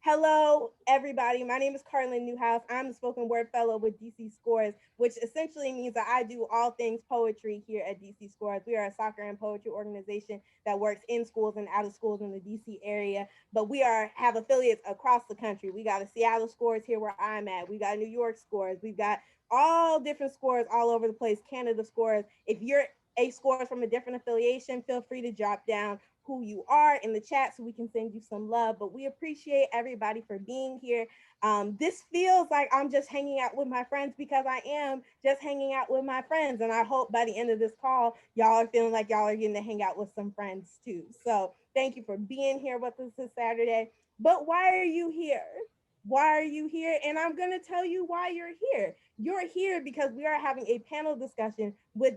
Hello, everybody. My name is Carlin Newhouse. I'm the spoken word fellow with DC Scores, which essentially means that I do all things poetry here at DC Scores. We are a soccer and poetry organization that works in schools and out of schools in the DC area, but we have affiliates across the country. We got a Seattle Scores here where I'm at. We got New York Scores. We've got all different scores all over the place. Canada Scores. If you're a scores from a different affiliation, feel free to drop down who you are in the chat so we can send you some love. But we appreciate everybody for being here. This feels like I'm just hanging out with my friends because I am just hanging out with my friends. And I hope by the end of this call, y'all are feeling like y'all are getting to hang out with some friends too. So thank you for being here with us this Saturday. But why are you here? Why are you here? And I'm going to tell you why you're here. You're here because we are having a panel discussion with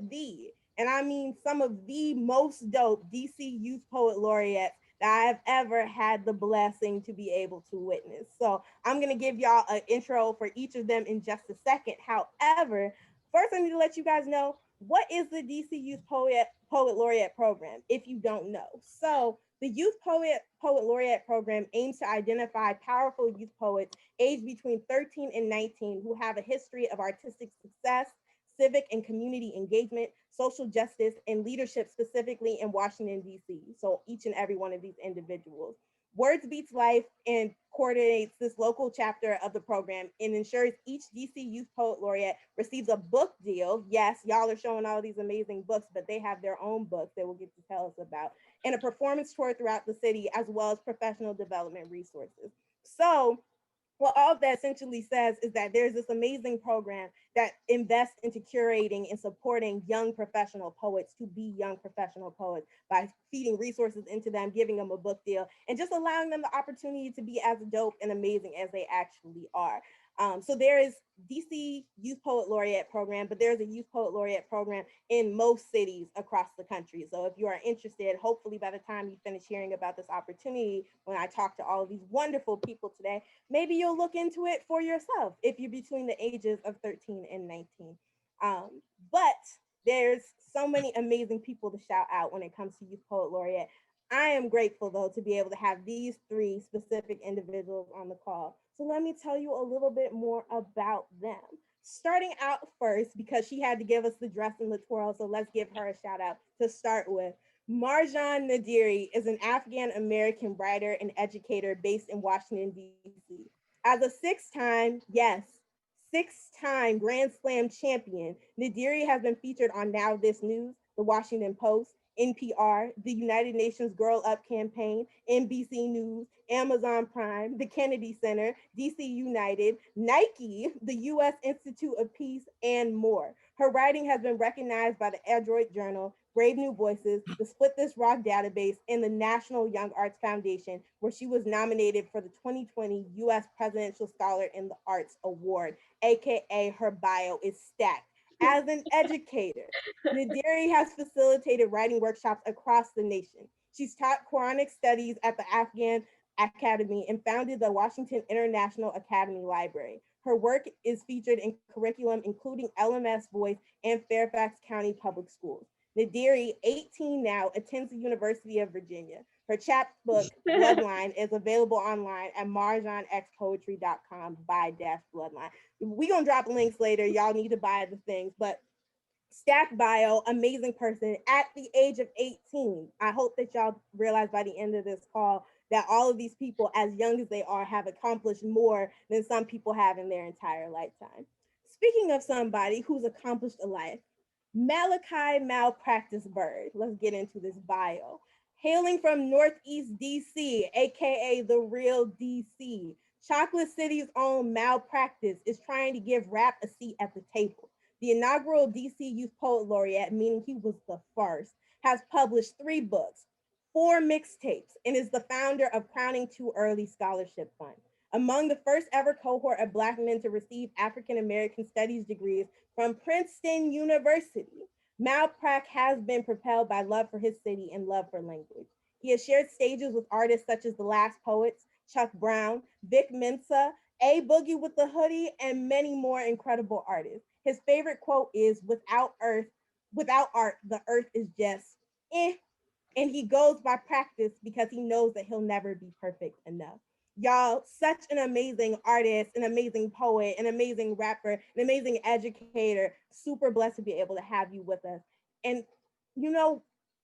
and I mean some of the most dope DC Youth Poet Laureates that I have ever had the blessing to be able to witness. So I'm going to give y'all an intro for each of them in just a second. However, first I need to let you guys know what is the DC Youth Poet Laureate program if you don't know. So the Youth Poet Laureate program aims to identify powerful youth poets aged between 13 and 19 who have a history of artistic success, civic and community engagement, social justice, and leadership specifically in Washington, D.C. So each and every one of these individuals. Words Beats Life and coordinates this local chapter of the program and ensures each DC Youth Poet Laureate receives a book deal. Yes, y'all are showing all these amazing books, but they have their own books they will get to tell us about, and a performance tour throughout the city, as well as professional development resources. So what all of that essentially says is that there's this amazing program that invests into curating and supporting young professional poets to be young professional poets by feeding resources into them, giving them a book deal, and just allowing them the opportunity to be as dope and amazing as they actually are. So there is DC Youth Poet Laureate program, but there's a Youth Poet Laureate program in most cities across the country. So if you are interested, hopefully by the time you finish hearing about this opportunity, when I talk to all of these wonderful people today, maybe you'll look into it for yourself if you're between the ages of 13 and 19. But there's so many amazing people to shout out when it comes to Youth Poet Laureate. I am grateful though to be able to have these three specific individuals on the call. So let me tell you a little bit more about them. Starting out first, because she had to give us the dress and the twirl, so let's give her a shout out to start with. Marjan Naderi is an Afghan American writer and educator based in Washington, D.C. As a six-time Grand Slam champion, Naderi has been featured on Now This News, The Washington Post, NPR, the United Nations Girl Up campaign, NBC News, Amazon Prime, the Kennedy Center, DC United, Nike, the U.S. Institute of Peace, and more. Her writing has been recognized by the Adroit Journal, Brave New Voices, the Split This Rock Database, and the National Young Arts Foundation, where she was nominated for the 2020 U.S. Presidential Scholar in the Arts Award, aka her bio is stacked. As an educator, Naderi has facilitated writing workshops across the nation. She's taught Quranic studies at the Afghan Academy and founded the Washington International Academy Library. Her work is featured in curriculum including LMS Voice and Fairfax County Public Schools. Naderi, 18 now, attends the University of Virginia. Her chapbook, Bloodline, is available online at marjanxpoetry.com /bloodline. We're going to drop links later. Y'all need to buy the things, but stack bio, amazing person at the age of 18. I hope that y'all realize by the end of this call that all of these people, as young as they are, have accomplished more than some people have in their entire lifetime. Speaking of somebody who's accomplished a life, Malachi MalPractice Byrd. Let's get into this bio. Hailing from Northeast DC, aka the real DC, Chocolate City's own MalPractice is trying to give rap a seat at the table. The inaugural DC Youth Poet Laureate, meaning he was the first, has published 3 books, 4 mixtapes, and is the founder of Crowning Too Early Scholarship Fund. Among the first ever cohort of Black men to receive African American studies degrees from Princeton University, Malprac has been propelled by love for his city and love for language. He has shared stages with artists such as The Last Poets, Chuck Brown, Vic Mensa, A Boogie with the Hoodie, and many more incredible artists. His favorite quote is, without art, the earth is just eh. And he goes by practice because he knows that he'll never be perfect enough. Y'all, such an amazing artist, an amazing poet, an amazing rapper, an amazing educator. Super blessed to be able to have you with us. And you know,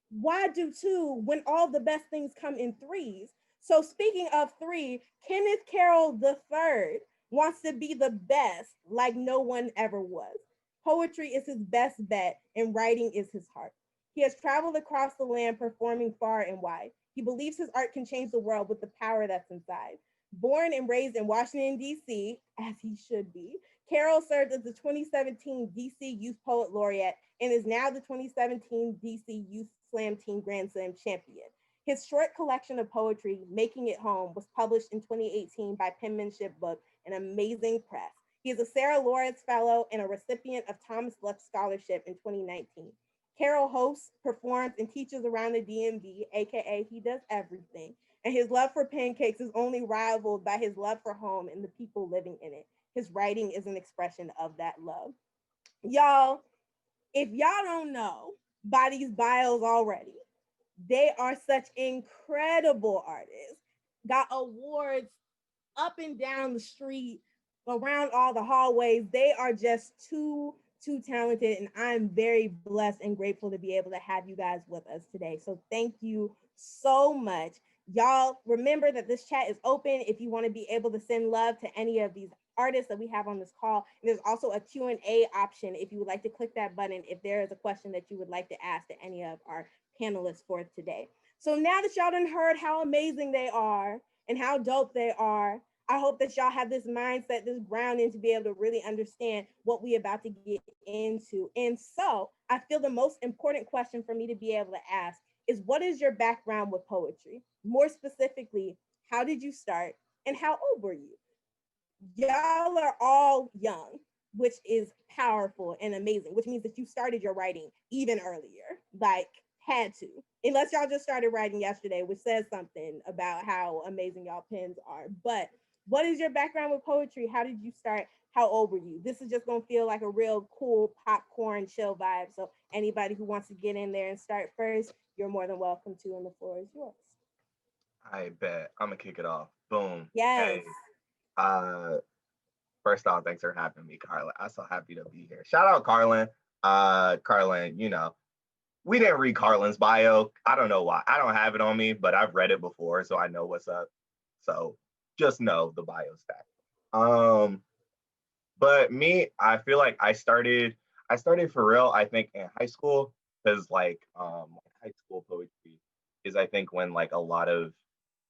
why do two when all the best things come in threes? So speaking of three, Kenneth Carroll the third wants to be the best like no one ever was. Poetry is his best bet, and writing is his heart. He has traveled across the land performing far and wide. He believes his art can change the world with the power that's inside. Born and raised in Washington, D.C., as he should be, Carroll served as the 2017 D.C. Youth Poet Laureate and is now the 2017 D.C. Youth Slam Team Grand Slam champion. His short collection of poetry, Making It Home, was published in 2018 by Penmanship Book, an amazing press. He is a Sarah Lawrence Fellow and a recipient of Thomas Left Scholarship in 2019. Carroll hosts, performs, and teaches around the DMV, aka he does everything. And his love for pancakes is only rivaled by his love for home and the people living in it. His writing is an expression of that love. Y'all, if y'all don't know by these bios already, they are such incredible artists. Got awards up and down the street, around all the hallways. They are just too talented, and I'm very blessed and grateful to be able to have you guys with us today. So thank you so much. Y'all remember that this chat is open if you want to be able to send love to any of these artists that we have on this call. And there's also a Q&A option if you would like to click that button if there is a question that you would like to ask to any of our panelists for today. So now that y'all done heard how amazing they are and how dope they are, I hope that y'all have this mindset, this grounding to be able to really understand what we about to get into. And so I feel the most important question for me to be able to ask is, what is your background with poetry? More specifically, how did you start and how old were you? Y'all are all young, which is powerful and amazing, which means that you started your writing even earlier, like had to, unless y'all just started writing yesterday, which says something about how amazing y'all pens are. But what is your background with poetry? How did you start? How old were you? This is just gonna feel like a real cool popcorn chill vibe. So anybody who wants to get in there and start first, you're more than welcome to, and the floor is yours. I bet. I'm gonna kick it off. Boom. Yes. Hey, uh, first off, thanks for having me, Carlin. I'm so happy to be here. Shout out Carlin. Carlin, we didn't read Carlin's bio. I don't know why. I don't have it on me, but I've read it before, so I know what's up. So just know the bio stack. Um, but me, I feel like I started for real, I think in high school, because high school poetry is I think when like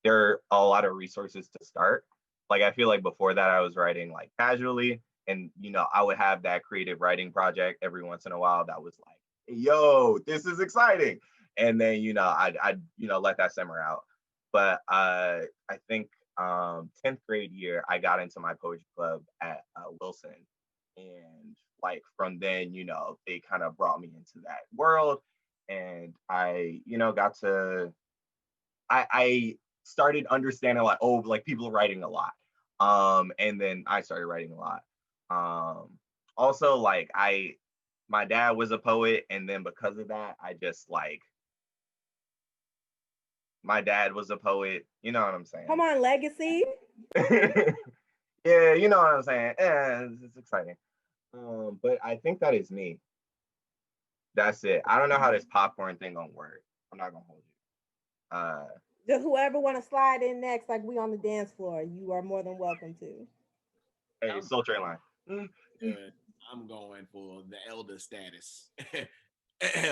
there are a lot of resources to start. Like I feel like before that I was writing like casually, and I would have that creative writing project every once in a while that was like, yo, this is exciting. And then I'd let that simmer out. But I think 10th grade year I got into my poetry club at Wilson, and like from then they kind of brought me into that world, and I got to I started understanding like, oh, like people are writing a lot. And then I started writing a lot. Also like my dad was a poet, and then because of that I just like my dad was a poet, you know what I'm Come saying? on, legacy. Yeah, you know what I'm saying. It's exciting. But I think that is me. That's it. I don't know how this popcorn thing gonna work. I'm not gonna hold you. Just whoever want to slide in next, like we on the dance floor, you are more than welcome to. Hey, Soul Train line. Good. I'm going for the elder status. I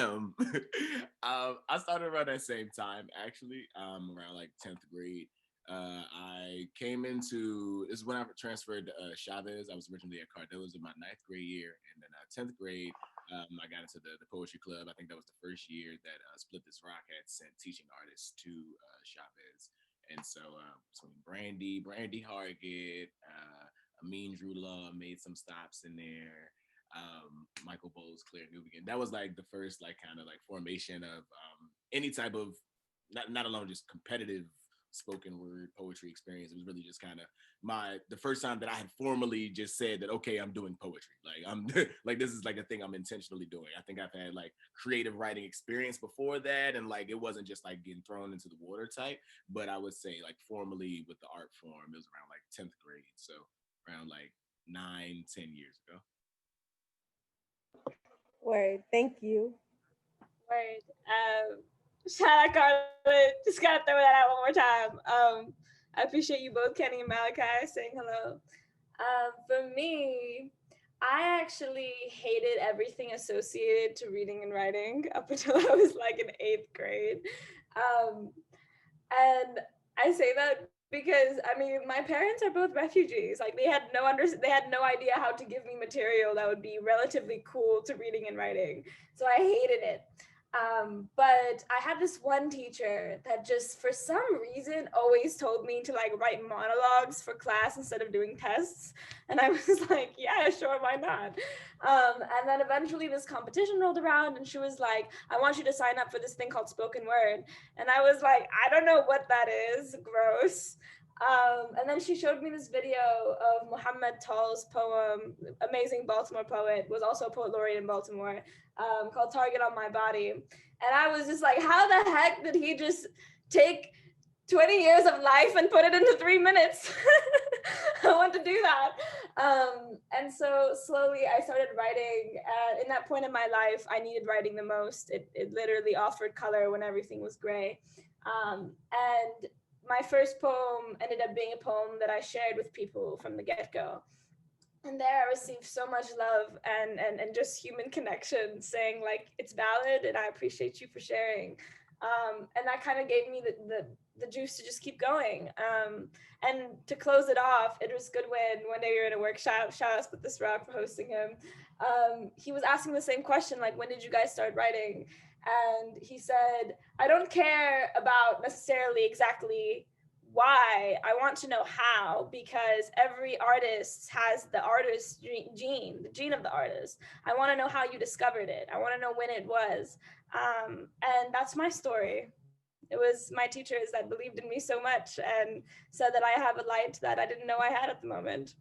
started around that same time, actually, around like 10th grade. I came into this is when I transferred to Chavez. I was originally at Cardozo in my 9th grade year, and then 10th grade, I got into the poetry club. I think that was the first year that Split This Rock had sent teaching artists to Chavez, and so between Brandy Hargett, Amin Drew Law made some stops in there. Michael Bowles, Claire Newbegin. That was like the first like kind of like formation of any type of not alone just competitive spoken word poetry experience. It was really just kind of the first time that I had formally just said that, okay, I'm doing poetry. Like I'm like, this is like a thing I'm intentionally doing. I think I've had like creative writing experience before that. And like, it wasn't just like getting thrown into the water type, but I would say like formally with the art form, it was around like 10th grade. So around like 9-10 years ago. Word. Thank you. Word. Shout out Carla. Just gotta throw that out one more time. I appreciate you both, Kenny and Malachi, saying hello. For me, I actually hated everything associated to reading and writing up until I was like in 8th grade. And I say that because I mean my parents are both refugees. Like they had no idea how to give me material that would be relatively cool to reading and writing. So I hated it. But I had this one teacher that just for some reason always told me to like write monologues for class instead of doing tests. And I was like, yeah, sure, why not? And then eventually this competition rolled around and she was like, I want you to sign up for this thing called spoken word. And I was like, I don't know what that is, gross. And then she showed me this video of Muhammad Tall's poem, amazing Baltimore poet, was also a poet laureate in Baltimore, called Target on My Body. And I was just like, how the heck did he just take 20 years of life and put it into 3 minutes? I want to do that. And so slowly I started writing. In that point in my life, I needed writing the most. It literally offered color when everything was gray. And my first poem ended up being a poem that I shared with people from the get-go. And there I received so much love and just human connection, saying like, it's valid and I appreciate you for sharing. And that kind of gave me the juice to just keep going. And to close it off, it was Goodwin. One day we were in a workshop, shout out to This Rock for hosting him. He was asking the same question, like, when did you guys start writing? And he said, I don't care about necessarily exactly why, I want to know how, because every artist has the artist gene, the gene of the artist. I want to know how you discovered it. I want to know when it was. And that's my story. It was my teachers that believed in me so much and said that I have a light that I didn't know I had at the moment.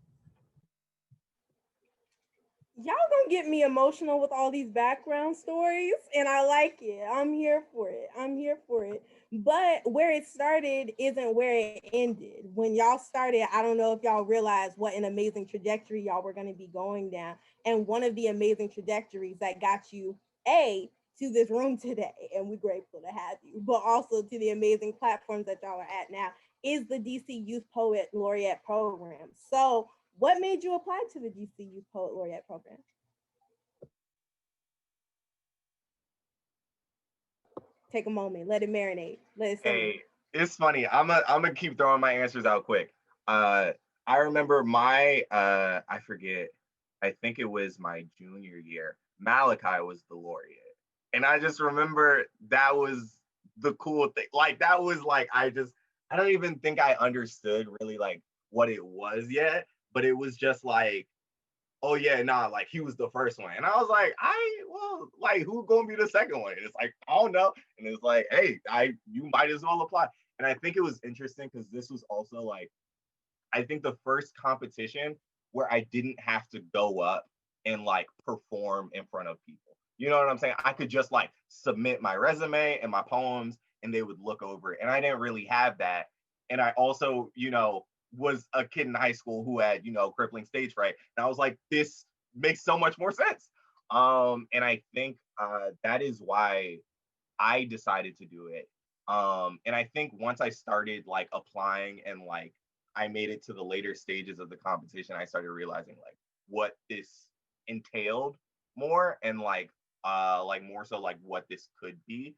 Y'all gonna get me emotional with all these background stories, and I like it. I'm here for it. I'm here for it. But where it started isn't where it ended. When y'all started, I don't know if y'all realized what an amazing trajectory y'all were gonna be going down. And one of the amazing trajectories that got you, to this room today, and we're grateful to have you, but also to the amazing platforms that y'all are at now, is the DC Youth Poet Laureate program. So what made you apply to the DC Youth Poet Laureate program? Take a moment, let it marinate, let it simmer. Hey, it's funny. I'm gonna keep throwing my answers out quick. I remember my I forget. I think it was my junior year. Malachi was the laureate, and I just remember that was the cool thing. Like that was like I don't even think I understood really like what it was yet, but it was just like, oh yeah, nah, like he was the first one. And I was like, like who gonna be the second one? And it's like, I don't know. And it's like, hey, you might as well apply. And I think it was interesting because this was also like, I think the first competition where I didn't have to go up and like perform in front of people. You know what I'm saying? I could just like submit my resume and my poems and they would look over it. And I didn't really have that. And I also, was a kid in high school who had, crippling stage fright. And I was like, this makes so much more sense. And I think that is why I decided to do it. And I think once I started like applying and like I made it to the later stages of the competition, I started realizing like what this entailed more and like more so like what this could be.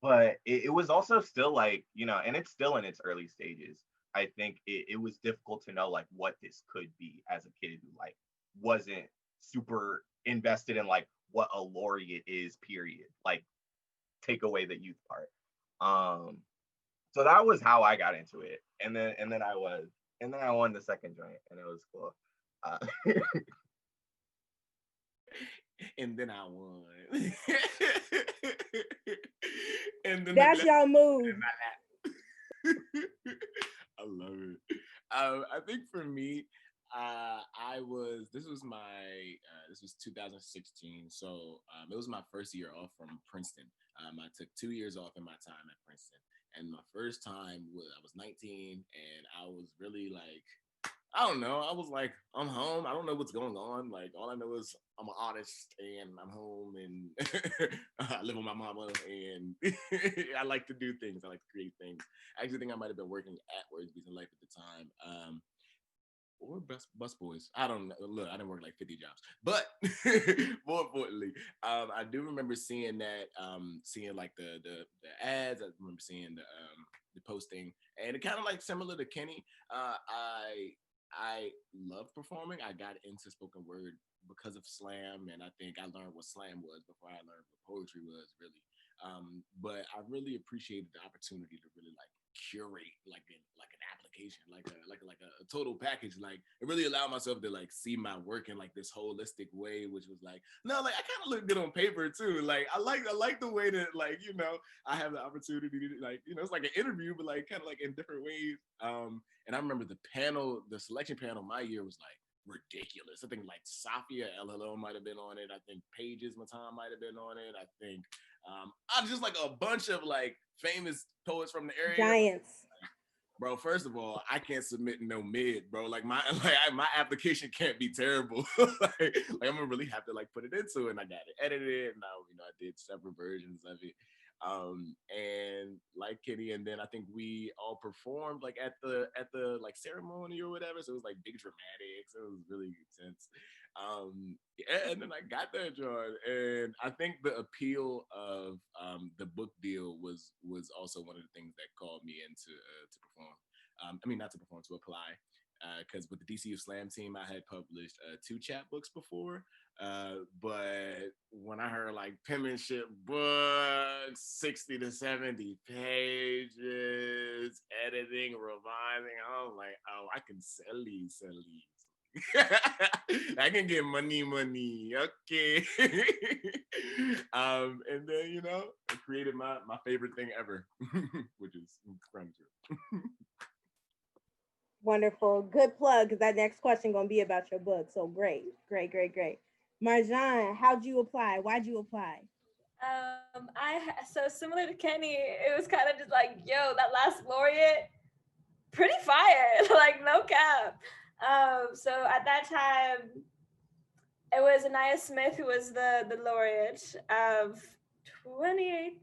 But it was also still like, and it's still in its early stages. I think it was difficult to know like what this could be as a kid who like wasn't super invested in like what a laureate is, period. Like take away the youth part. So that was how I got into it. And then I won the second joint and it was cool. And then I won. And then that's y'all move. I love it. I think for me, this was 2016. So it was my first year off from Princeton. I took 2 years off in my time at Princeton. And my first time I was 19 and I was really like, I don't know. I was like, I'm home. I don't know what's going on. Like, all I know is I'm an artist and I'm home and I live with my mama and I like to do things. I like to create things. I actually think I might have been working at Words Beats in Life at the time. Or bus boys. I don't know. Look, I didn't work like 50 jobs. But more importantly, I do remember seeing that, seeing like the ads. I remember seeing the posting. And it kind of like similar to Kenny. I love performing. I got into spoken word because of slam, and I think I learned what slam was before I learned what poetry was, really. But I really appreciated the opportunity to really like curate like an application, like a total package. Like it really allowed myself to like see my work in like this holistic way, which was like, no, like I kind of look good on paper too. Like I like the way that like, you know, I have the opportunity to like, you know, it's like an interview, but like kind of like in different ways. And I remember the selection panel my year was like ridiculous. I think like Safia LLO might have been on it. I think Pages Matan might have been on it. I think I just like a bunch of like famous poets from the area. Giants. Bro, first of all, I can't submit no mid, bro. Like my application can't be terrible. like I'm gonna really have to like put it into it, and I got it edited. And I did several versions of it. And like Kitty, and then I think we all performed like at the like ceremony or whatever. So it was like big dramatics. It was really intense. Yeah, and then I got that job, and I think the appeal of the book deal was also one of the things that called me in to perform. I mean, not to perform, to apply. Because with the DCU Slam team, I had published 2 chapbooks before. But when I heard like penmanship books, 60 to 70 pages, editing, revising, I was like, oh, I can sell these. I can get money. Okay. And then, you know, I created my favorite thing ever, which is furniture. Wonderful. Good plug, because that next question gonna be about your book. So great. Marjan, how'd you apply? Why'd you apply? So similar to Kenny, it was kind of just like, yo, that last laureate, pretty fire, like no cap. So at that time, it was Anaya Smith who was the laureate of 2018.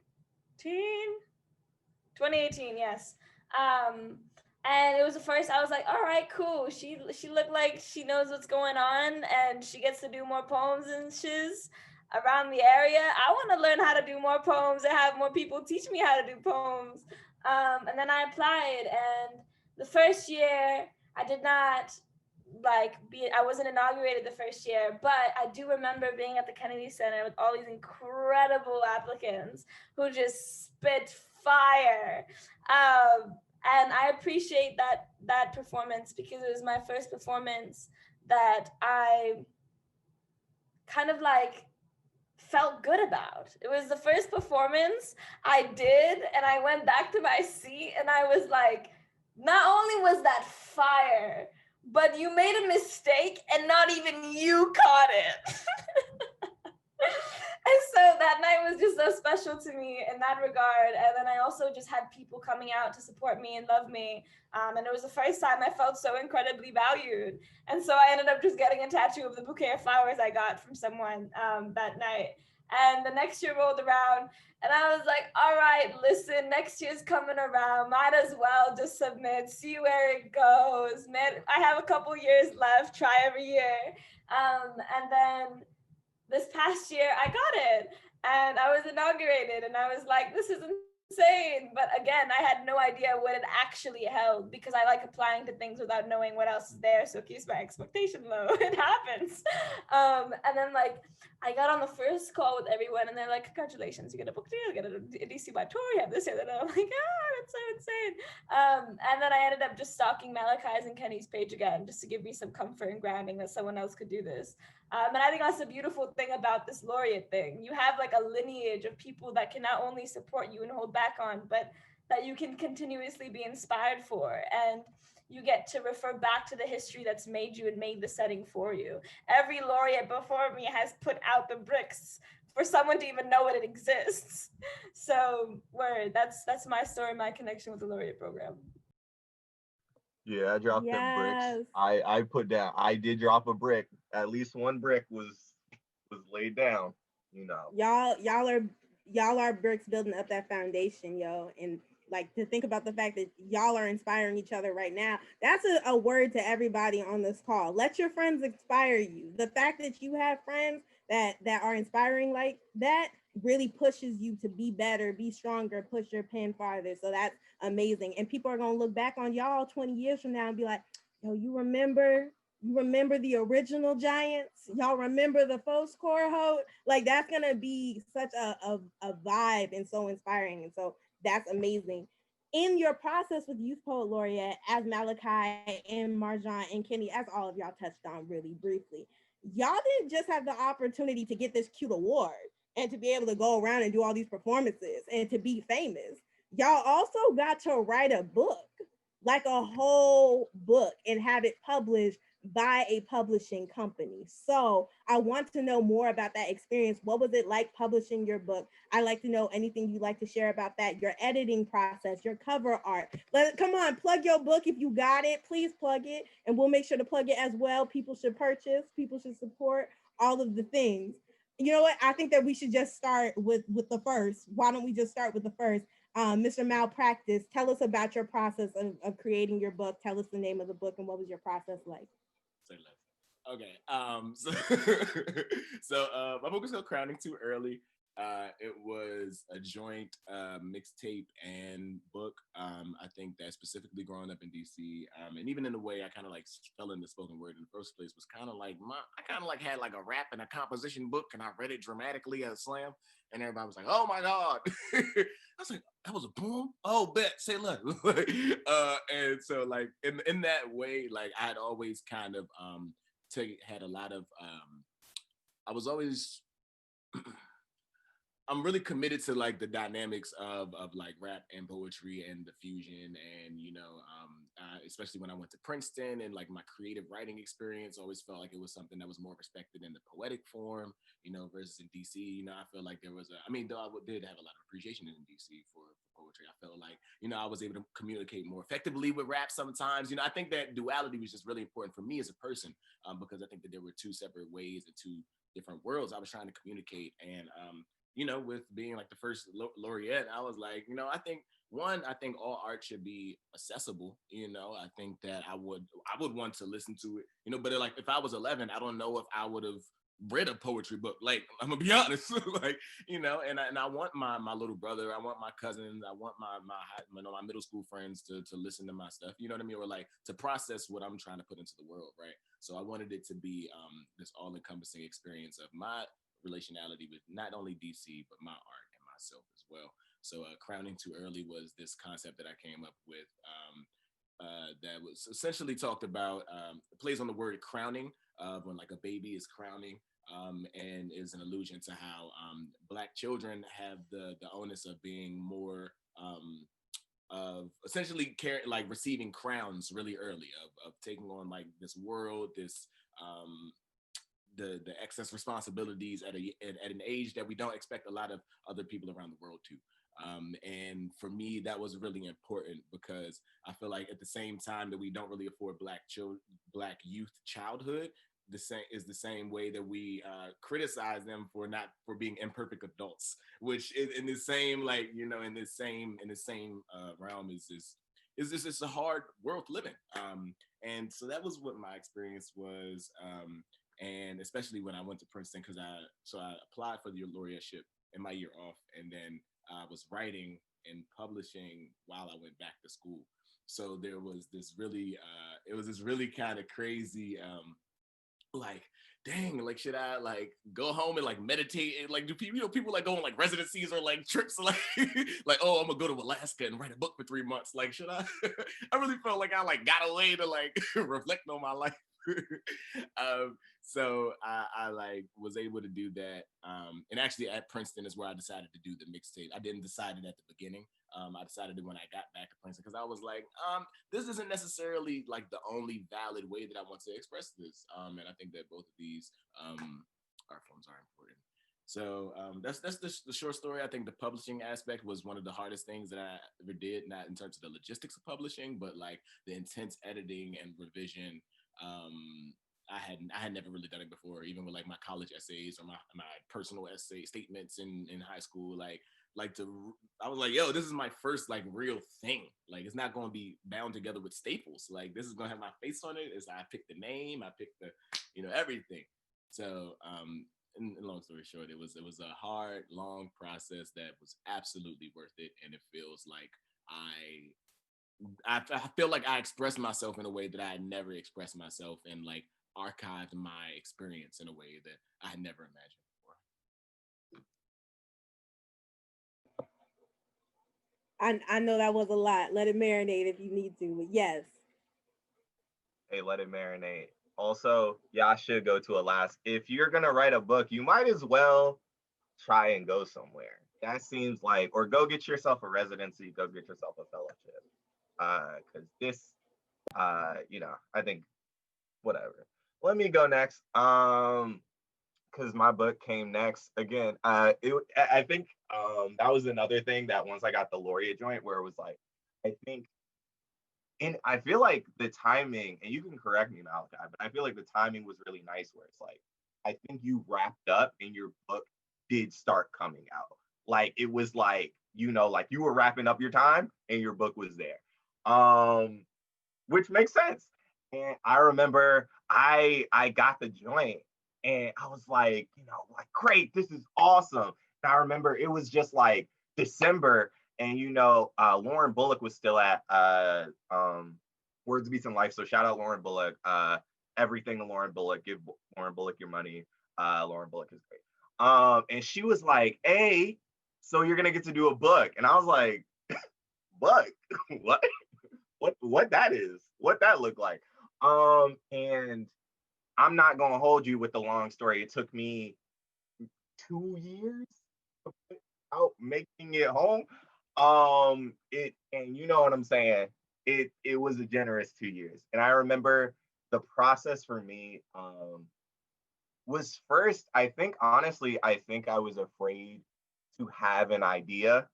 2018, yes. And it was the first. I was like, all right, cool. She looked like she knows what's going on, and she gets to do more poems and shiz around the area. I want to learn how to do more poems and have more people teach me how to do poems. And then I applied, and the first year I did not I wasn't inaugurated the first year, but I do remember being at the Kennedy Center with all these incredible applicants who just spit fire. And I appreciate that performance because it was my first performance that I kind of like felt good about. It was the first performance I did, and I went back to my seat and I was like, not only was that fire, but you made a mistake and not even you caught it. And so that night was just so special to me in that regard. And then I also just had people coming out to support me and love me. And it was the first time I felt so incredibly valued. And so I ended up just getting a tattoo of the bouquet of flowers I got from someone that night. And the next year rolled around and I was like, all right, listen, next year's coming around. Might as well just submit, see where it goes. Man, I have a couple years left, try every year. And then this past year I got it and I was inaugurated and I was like, this is insane. But again, I had no idea what it actually held because I like applying to things without knowing what else is there. So it keeps my expectation low. It happens. And then like I got on the first call with everyone and they're like, congratulations, you get a book deal, you get a DC-wide tour, you have this, and I'm like, that's so insane. And then I ended up just stalking Malachi's and Kenny's page again, just to give me some comfort and grounding that someone else could do this. And I think that's the beautiful thing about this laureate thing. You have like a lineage of people that can not only support you and hold back on, but that you can continuously be inspired for. And you get to refer back to the history that's made you and made the setting for you. Every laureate before me has put out the bricks for someone to even know it exists. So word, that's my story, my connection with the laureate program. Yeah, I dropped them bricks. Yes. I put down. I did drop a brick. At least one brick was laid down. You know. Y'all are bricks building up that foundation, yo. And like to think about the fact that y'all are inspiring each other right now. That's a word to everybody on this call. Let your friends inspire you. The fact that you have friends that are inspiring like that really pushes you to be better, be stronger, push your pen farther. So that's amazing. And people are gonna look back on y'all 20 years from now and be like, yo, you remember the original Giants? Y'all remember the faux score hoe? Like that's gonna be such a vibe and so inspiring. And so that's amazing. In your process with Youth Poet Laureate, as Malachi and Marjan and Kenny, as all of y'all touched on really briefly, y'all didn't just have the opportunity to get this cute award and to be able to go around and do all these performances and to be famous. Y'all also got to write a book, like a whole book, and have it published by a publishing company. So I want to know more about that experience. What was it like publishing your book? I'd like to know anything you'd like to share about that, your editing process, your cover art. Come on, plug your book if you got it. Please plug it, and we'll make sure to plug it as well. People should purchase, people should support, all of the things. You know what? I think that we should just start with the first. Why don't we just start with the first? Mr. MalPractice, tell us about your process of creating your book. Tell us the name of the book and what was your process like? Say less. Okay. So my book is called Crowning Too Early. It was a joint mixtape and book. I think that specifically growing up in DC, and even in the way I kind of like fell into spoken word in the first place was kind of like I kind of like had like a rap and a composition book, and I read it dramatically at a slam, and everybody was like, "Oh my god!" I was like, "That was a poem." Oh, bet, say less. And so like in that way, like I had always kind of had a lot of I was always I'm really committed to like the dynamics of like rap and poetry and the fusion, and especially when I went to Princeton, and like my creative writing experience always felt like it was something that was more respected in the poetic form, versus in DC. I feel like there was though I did have a lot of appreciation in DC for poetry. I felt like I was able to communicate more effectively with rap sometimes. I think that duality was just really important for me as a person, because I think that there were two separate ways and two different worlds I was trying to communicate. And with being like the first laureate, I was like, I think all art should be accessible. I think that I would want to listen to it, but like if I was 11, I don't know if I would have read a poetry book. Like, I'm gonna be honest, like, and I want my little brother, I want my cousins, I want my middle school friends to listen to my stuff, you know what I mean? Or like to process what I'm trying to put into the world, right? So I wanted it to be this all-encompassing experience of my relationality with not only DC, but my art and myself as well. So Crowning Too Early was this concept that I came up with that was essentially talked about, plays on the word crowning, when like a baby is crowning, and is an allusion to how Black children have the onus of being more of essentially like receiving crowns really early, of taking on like this world, this the excess responsibilities at an age that we don't expect a lot of other people around the world to. And for me, that was really important, because I feel like at the same time that we don't really afford Black youth childhood, the same way that we criticize them for being imperfect adults, which is in the same in the same realm is this a hard world to live in. And so that was what my experience was. And especially when I went to Princeton, because I applied for the laureateship in my year off, and then I was writing and publishing while I went back to school. So there was this really, kind of crazy, like, dang, like, should I like go home and like meditate, and like do people like go on like residencies or like trips, like like, oh, I'm gonna go to Alaska and write a book for 3 months, like, should I? I really felt like I like got away to like reflect on my life. So I like was able to do that. And actually at Princeton is where I decided to do the mixtape. I didn't decide it at the beginning. I decided it when I got back to Princeton because I was like, this isn't necessarily like the only valid way that I want to express this. And I think that both of these art forms are important. So that's the short story. I think the publishing aspect was one of the hardest things that I ever did, not in terms of the logistics of publishing, but like the intense editing and revision. I had never really done it before, even with like my college essays or my personal essay statements in high school. I was like, yo, this is my first like real thing. Like it's not going to be bound together with staples. Like this is going to have my face on it. I picked the name, I picked the, everything. So and long story short, it was a hard, long process that was absolutely worth it, and it feels like I feel like I expressed myself in a way that I had never expressed myself, and like archived my experience in a way that I had never imagined before. I know that was a lot. Let it marinate if you need to, but yes. Hey, let it marinate. Also, y'all should go to Alaska. If you're gonna write a book, you might as well try and go somewhere. That seems like, or go get yourself a residency, go get yourself a fellowship. Because this, I think, whatever. Let me go next. Because my book came next. Again, I think that was another thing that once I got the Laureate joint, where it was like, I think. And I feel like the timing, and you can correct me, Malachi, but I feel like the timing was really nice where it's like, I think you wrapped up and your book did start coming out. Like it was like, like you were wrapping up your time and your book was there. Which makes sense. And I remember I got the joint and I was like, like great, this is awesome. And I remember it was just like December, and Lauren Bullock was still at Words, Beats, and Life. So shout out Lauren Bullock. Everything to Lauren Bullock. Give Lauren Bullock your money. Lauren Bullock is great. And she was like, "Hey, so you're gonna get to do a book?" And I was like, "Book? What that is? What that look like?" And I'm not gonna hold you with the long story. It took me 2 years to put out making it home. And you know what I'm saying. It was a generous 2 years, and I remember the process for me was first. I think honestly, I think I was afraid to have an idea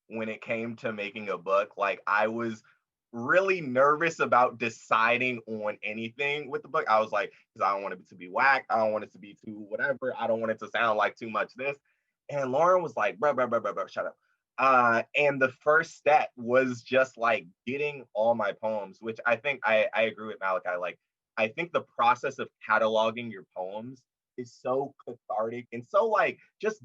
when it came to making a book. Like I was really nervous about deciding on anything with the book. I was like, because I don't want it to be whack. I don't want it to be too whatever. I don't want it to sound like too much this. And Lauren was like, bro, shut up. And the first step was just like getting all my poems, which I think I agree with Malachi. Like, I think the process of cataloging your poems is so cathartic and so like just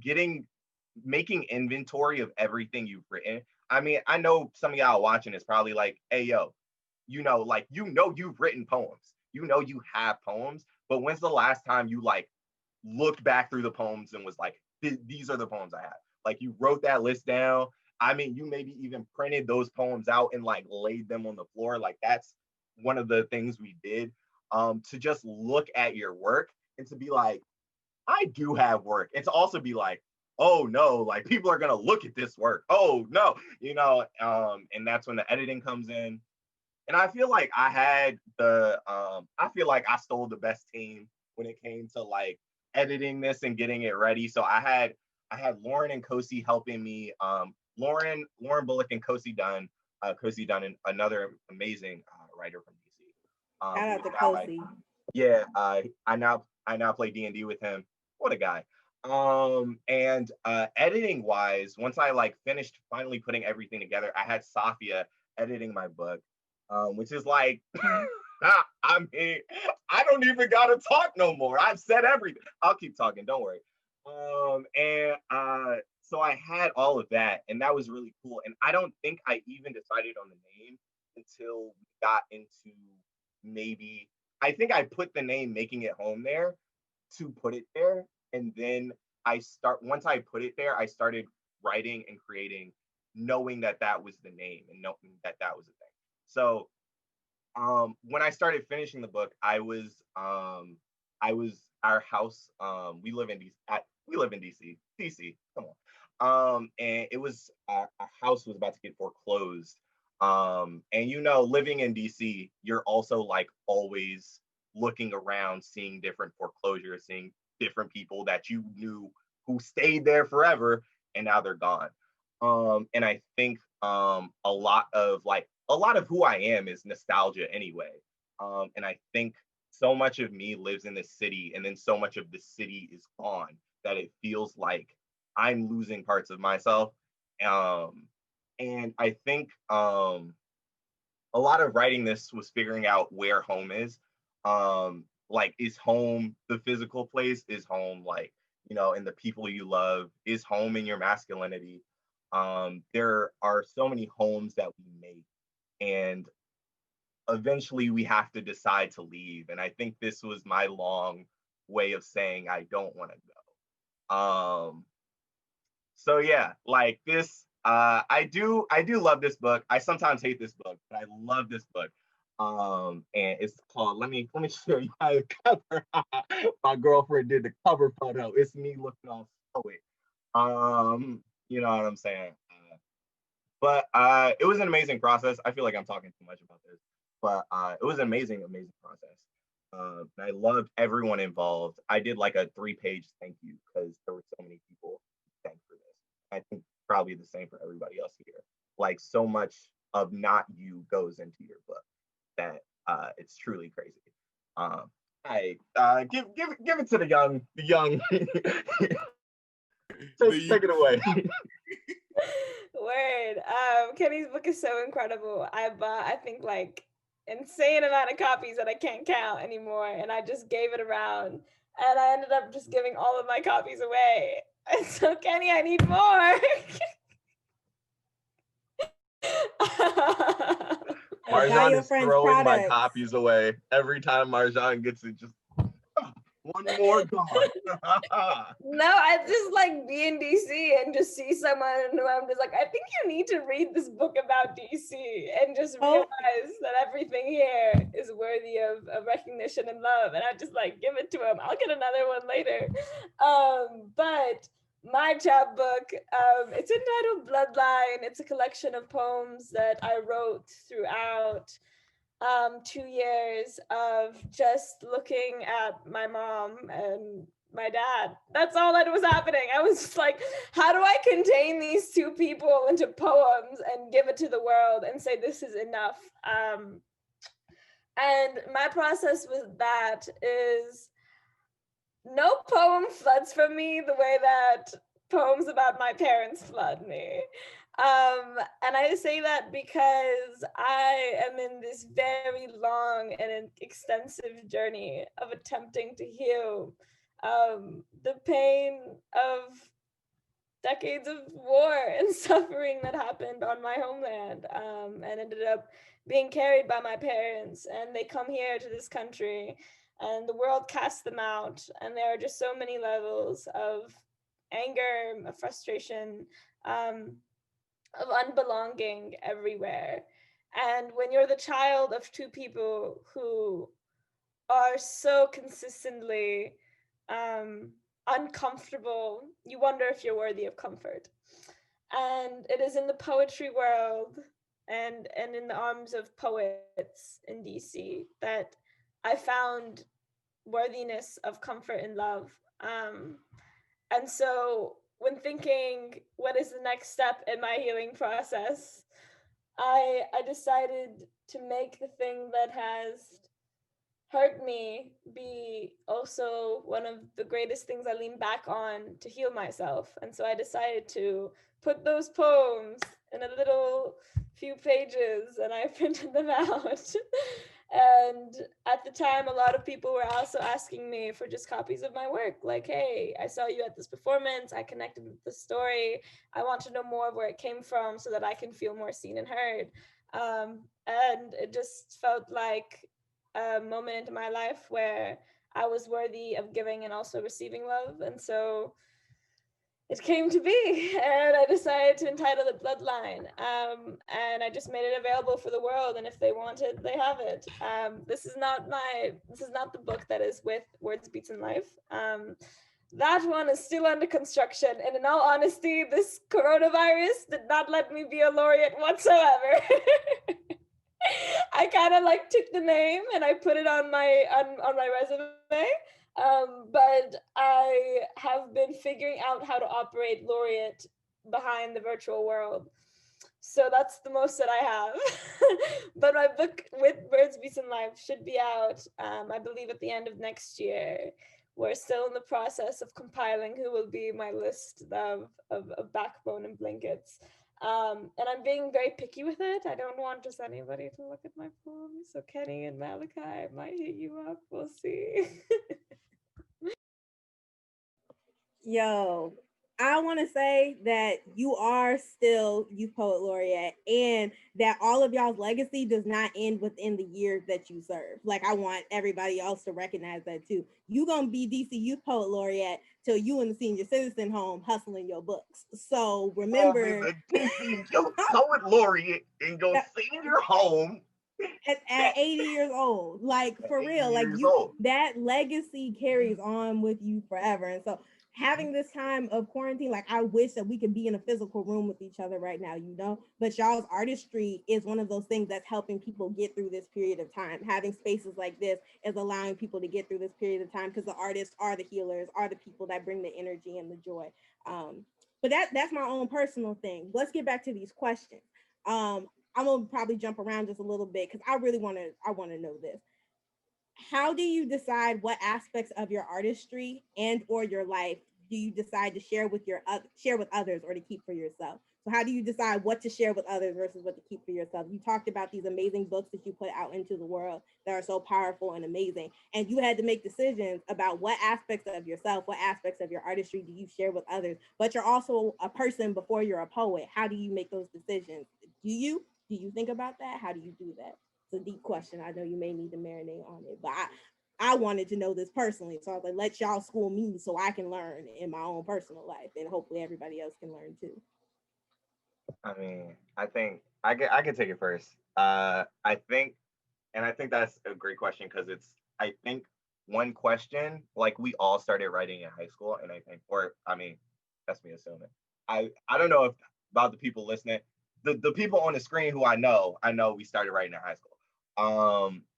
making inventory of everything you've written. I mean, I know some of y'all watching is probably like, hey, yo, you've written poems. You have poems, but when's the last time you like looked back through the poems and was like, these are the poems I have? Like you wrote that list down. I mean, you maybe even printed those poems out and like laid them on the floor. Like that's one of the things we did, to just look at your work and to be like, I do have work. And to also be like, oh no, like people are gonna look at this work. Oh no, and that's when the editing comes in. And I feel like I feel like I stole the best team when it came to like editing this and getting it ready. So I had Lauren and Kosi helping me. Lauren Bullock and Kosi Dunn, another amazing writer from DC. Shout out to Kosi. Yeah, I now play D&D with him. What a guy. And editing wise, once I like finished finally putting everything together, I had Safia editing my book, which is like, I mean, I don't even gotta talk no more. I've said everything. I'll keep talking, don't worry. So I had all of that, and that was really cool. And I don't think I even decided on the name until we got into maybe, I think I put the name Making It Home there to put it there. And then once I put it there, I started writing and creating, knowing that that was the name and knowing that that was the thing. So when I started finishing the book, our house. We live in DC. DC. Come on. And it was our house was about to get foreclosed. And living in DC, you're also like always looking around, seeing different foreclosures, seeing different people that you knew who stayed there forever, and now they're gone. And I think a lot of who I am is nostalgia anyway. And I think so much of me lives in this city, and then so much of the city is gone that it feels like I'm losing parts of myself. And I think a lot of writing this was figuring out where home is. Like, is home the physical place? Is home like, in the people you love? Is home in your masculinity? There are so many homes that we make, and eventually we have to decide to leave. And I think this was my long way of saying I don't want to go. So yeah, like this, I do love this book. I sometimes hate this book, but I love this book. And it's called, let me show you the cover. My girlfriend did the cover photo. It's me looking all stoic. You know what I'm saying? But it was an amazing process. I feel like I'm talking too much about this, but it was an amazing process. And I loved everyone involved. I did like a 3-page thank you because there were so many people who thanked for this. I think probably the same for everybody else here. Like, so much of not you goes into your book that it's truly crazy. I give it to the young. Take it away. Word. Kenny's book is so incredible. I bought, I think, like insane amount of copies that I can't count anymore, and I just gave it around, and I ended up just giving all of my copies away. And so, Kenny, I need more. Marjan is throwing my copies away every time Marjan gets it. Just one more gone. No, I just like be in DC and just see someone who I'm just like, I think you need to read this book about DC and just realize that everything here is worthy of recognition and love. And I just like give it to him. I'll get another one later. But my chapbook, it's entitled Bloodline. It's a collection of poems that I wrote throughout 2 years of just looking at my mom and my dad. That's all that was happening. I was just like, how do I contain these two people into poems and give it to the world and say this is enough? And my process with that is no poem floods from me the way that poems about my parents flood me. And I say that because I am in this very long and extensive journey of attempting to heal the pain of decades of war and suffering that happened on my homeland, and ended up being carried by my parents. And they come here to this country and the world cast them out. And there are just so many levels of anger, of frustration, of unbelonging everywhere. And when you're the child of two people who are so consistently uncomfortable, you wonder if you're worthy of comfort. And it is in the poetry world and in the arms of poets in DC that I found worthiness of comfort and love. And so when thinking what is the next step in my healing process, I decided to make the thing that has hurt me be also one of the greatest things I lean back on to heal myself. And so I decided to put those poems in a little few pages and I printed them out. And at the time, a lot of people were also asking me for just copies of my work. Like, hey, I saw you at this performance. I connected with the story. I want to know more of where it came from so that I can feel more seen and heard. And it just felt like a moment in my life where I was worthy of giving and also receiving love. And so it came to be, and I decided to entitle it Bloodline. And I just made it available for the world, and if they want it, they have it. This is not the book that is with Words, Beats, and Life. That one is still under construction, and in all honesty, this coronavirus did not let me be a laureate whatsoever. I kind of like took the name and I put it on my resume. But I have been figuring out how to operate Laureate behind the virtual world. So that's the most that I have. But my book with Birds, Beasts, and Life should be out, I believe, at the end of next year. We're still in the process of compiling who will be my list of backbone and blankets. And I'm being very picky with it. I don't want just anybody to look at my poems. So Kenny and Malachi might hit you up. We'll see. Yo, I want to say that you are still Youth Poet Laureate, and that all of y'all's legacy does not end within the year that you serve. Like, I want everybody else to recognize that too. You gonna be DC Youth Poet Laureate till you in the senior citizen home hustling your books. So remember, Poet Laureate in your senior home at 80 years old, like for real, like you, that legacy carries on with you forever. And so having this time of quarantine, like I wish that we could be in a physical room with each other right now, you know, but y'all's artistry is one of those things that's helping people get through this period of time. Having spaces like this is allowing people to get through this period of time, because the artists are the healers, are the people that bring the energy and the joy. But that's my own personal thing. Let's get back to these questions. I'm gonna probably jump around just a little bit because I want to know this. How do you decide what aspects of your artistry and or your life do you decide to share with others or to keep for yourself? So how do you decide what to share with others versus what to keep for yourself? You talked about these amazing books that you put out into the world that are so powerful and amazing, and you had to make decisions about what aspects of yourself, what aspects of your artistry do you share with others, but you're also a person before you're a poet. How do you make those decisions? Do you think about that? How do you do that? It's a deep question. I know you may need to marinate on it, but I wanted to know this personally. So I was like, let y'all school me so I can learn in my own personal life, and hopefully everybody else can learn too. I mean, I think I can take it first. I think that's a great question, because I think one question, like we all started writing in high school, and I think, that's me assuming. I don't know if about the people listening, the people on the screen who I know we started writing in high school.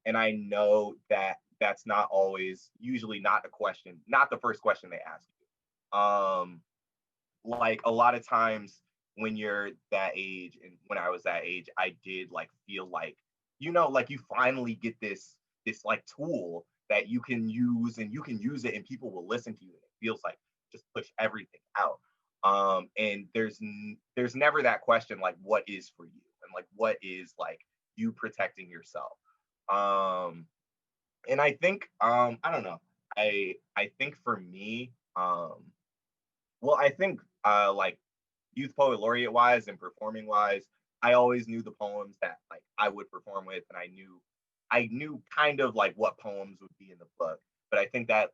And I know that that's not always, usually not the first question they ask you. Like a lot of times when you're that age, and when I was that age, I did like feel like, like you finally get this like tool that you can use, and you can use it and people will listen to you. And it feels like just push everything out. And there's never that question, like, what is for you? And like, what is like you protecting yourself? And I think, I don't know. I think for me, I think like Youth Poet Laureate wise and performing wise, I always knew the poems that like I would perform with, and I knew kind of like what poems would be in the book, but I think that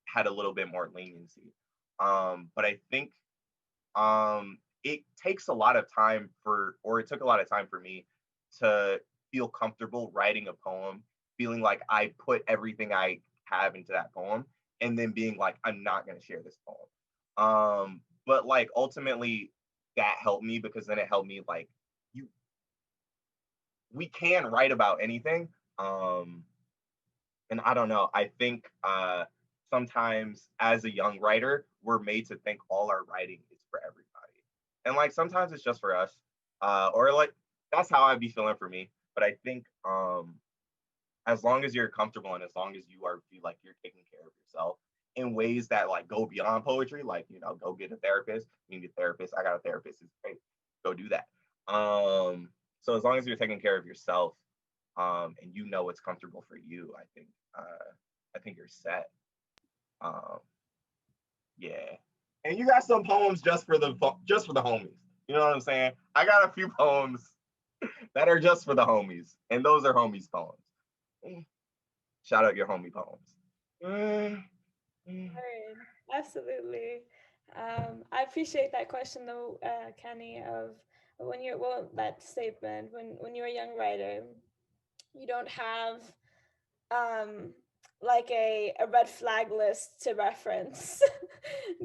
had a little bit more leniency. But I think it takes a lot of time it took a lot of time for me to feel comfortable writing a poem, feeling like I put everything I have into that poem, and then being like, I'm not going to share this poem. But like ultimately that helped me, because then it helped me like, we can write about anything. And I don't know, I think sometimes as a young writer, we're made to think all our writing is for everybody. And like sometimes it's just for us. Or like that's how I'd be feeling for me. But I think as long as you're comfortable, and as long as you feel like you're taking care of yourself in ways that like go beyond poetry, like, go get a therapist. You need a therapist. I got a therapist. It's great. Go do that. So as long as you're taking care of yourself, and you know what's comfortable for you, I think you're set. Yeah. And you got some poems just for the homies. You know what I'm saying? I got a few poems that are just for the homies, and those are homies poems. Shout out your homie poems. Absolutely. I appreciate that question though, Kenny, of when you're, well, that statement, when you're a young writer, you don't have um like a red flag list to reference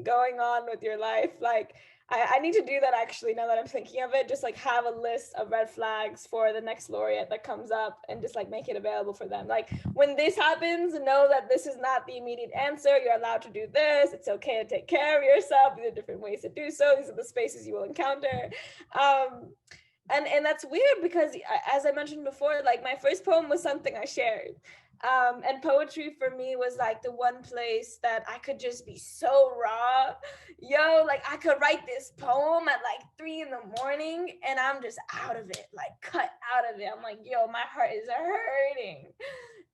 going on with your life. Like I need to do that actually, now that I'm thinking of it, just like have a list of red flags for the next laureate that comes up and just like make it available for them. Like when this happens, know that this is not the immediate answer. You're allowed to do this. It's okay to take care of yourself. These are different ways to do so. These are the spaces you will encounter. And that's weird because, as I mentioned before, like my first poem was something I shared. And poetry for me was like the one place that I could just be so raw. Yo, like I could write this poem at like 3 a.m. and I'm just out of it, like cut out of it. I'm like, yo, my heart is hurting.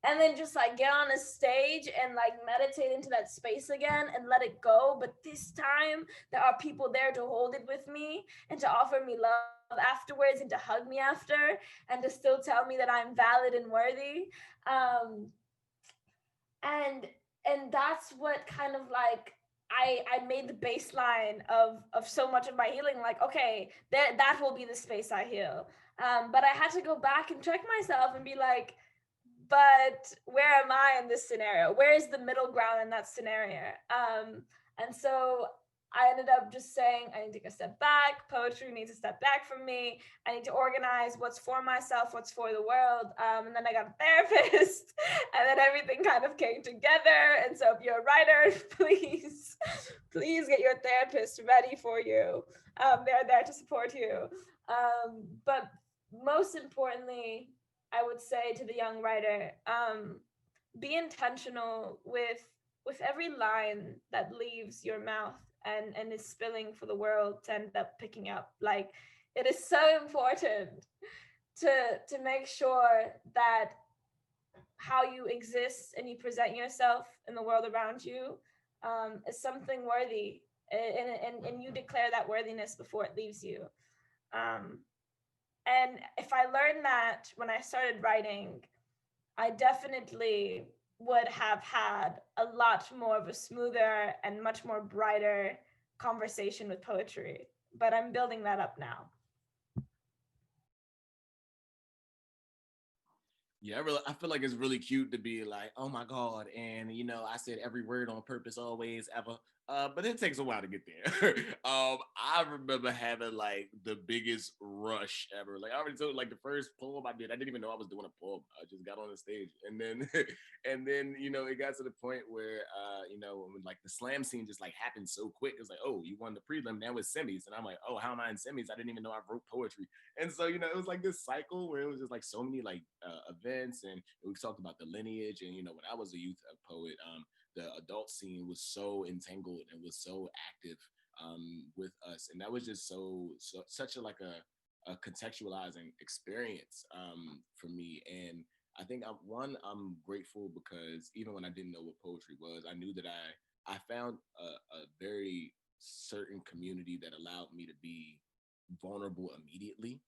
And then just like get on a stage and like meditate into that space again and let it go. But this time there are people there to hold it with me and to offer me love afterwards and to hug me after and to still tell me that I'm valid and worthy. um and and that's what kind of like I made the baseline of so much of my healing. Like, okay, that will be the space I heal. But I had to go back and check myself and be like, but where am I in this scenario? Where is the middle ground in that scenario? And so I ended up just saying, I need to take a step back. Poetry needs to step back from me. I need to organize what's for myself, what's for the world. And then I got a therapist, and then everything kind of came together. And so if you're a writer, please get your therapist ready for you. They're there to support you. But most importantly, I would say to the young writer, be intentional with every line that leaves your mouth and is spilling for the world to end up picking up. Like, it is so important to make sure that how you exist and you present yourself in the world around you is something worthy, and you declare that worthiness before it leaves you. And if I learned that when I started writing, I definitely would have had a lot more of a smoother and much more brighter conversation with poetry. But I'm building that up now. Yeah, I feel like it's really cute to be like, oh my God. And, you know, I said every word on purpose, always, ever. But it takes a while to get there. I remember having like the biggest rush ever. Like I already told, like the first poem I did, I didn't even know I was doing a poem. I just got on the stage, and then, and then you know, it got to the point where, you know, when like the slam scene just like happened so quick. It was like, oh, you won the prelim, now it's semis, and I'm like, oh, how am I in semis? I didn't even know I wrote poetry. And so, you know, it was like this cycle where it was just like so many like events, and we've talked about the lineage. And you know, when I was a youth poet, the adult scene was so entangled and was so active with us, and that was just such a like a contextualizing experience for me. And I think I'm grateful because even when I didn't know what poetry was, I knew that I found a very certain community that allowed me to be vulnerable immediately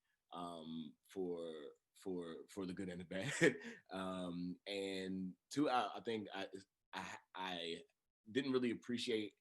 for the good and the bad. And two, I think I didn't really appreciate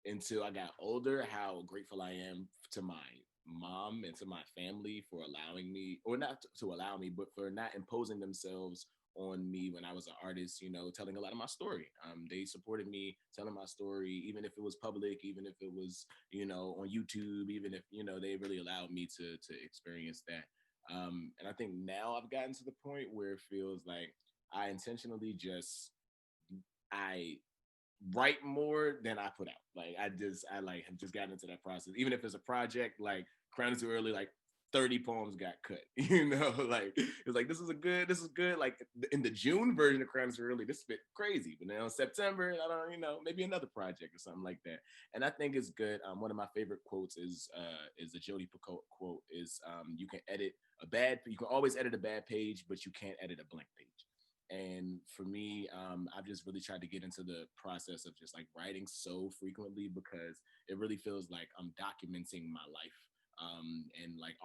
until I got older how grateful I am to my mom and to my family for allowing me, or not to allow me, but for not imposing themselves on me when I was an artist, you know, telling a lot of my story. They supported me telling my story, even if it was public, even if it was, you know, on YouTube, even if, you know, they really allowed me to experience that. And I think now I've gotten to the point where it feels like I intentionally I write more than I put out. Like I like have just gotten into that process. Even if it's a project like Crowned Too Early, like 30 poems got cut. You know, like it's like this is good. Like in the June version of Crowned Too Early, this bit crazy. But now in September, I don't, you know, maybe another project or something like that. And I think it's good. One of my favorite quotes is the Jodi Picoult quote is you can always edit a bad page, but you can't edit a blank page. And for me, I've just really tried to get into the process of just like writing so frequently because it really feels like I'm documenting my life and like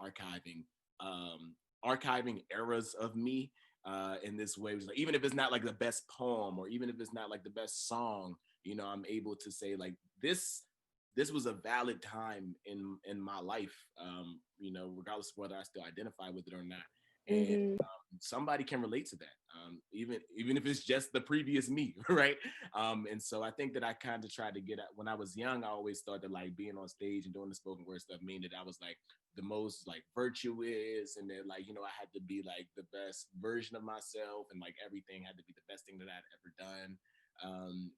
archiving eras of me in this way. Like, even if it's not like the best poem or even if it's not like the best song, you know, I'm able to say like this this was a valid time in my life, you know, regardless of whether I still identify with it or not. And somebody can relate to that, even if it's just the previous me, right? And so I think that I kind of tried to get at, when I was young, I always thought that like being on stage and doing the spoken word stuff mean that I was like the most like virtuous, and that like, you know, I had to be like the best version of myself, and like everything had to be the best thing that I'd ever done.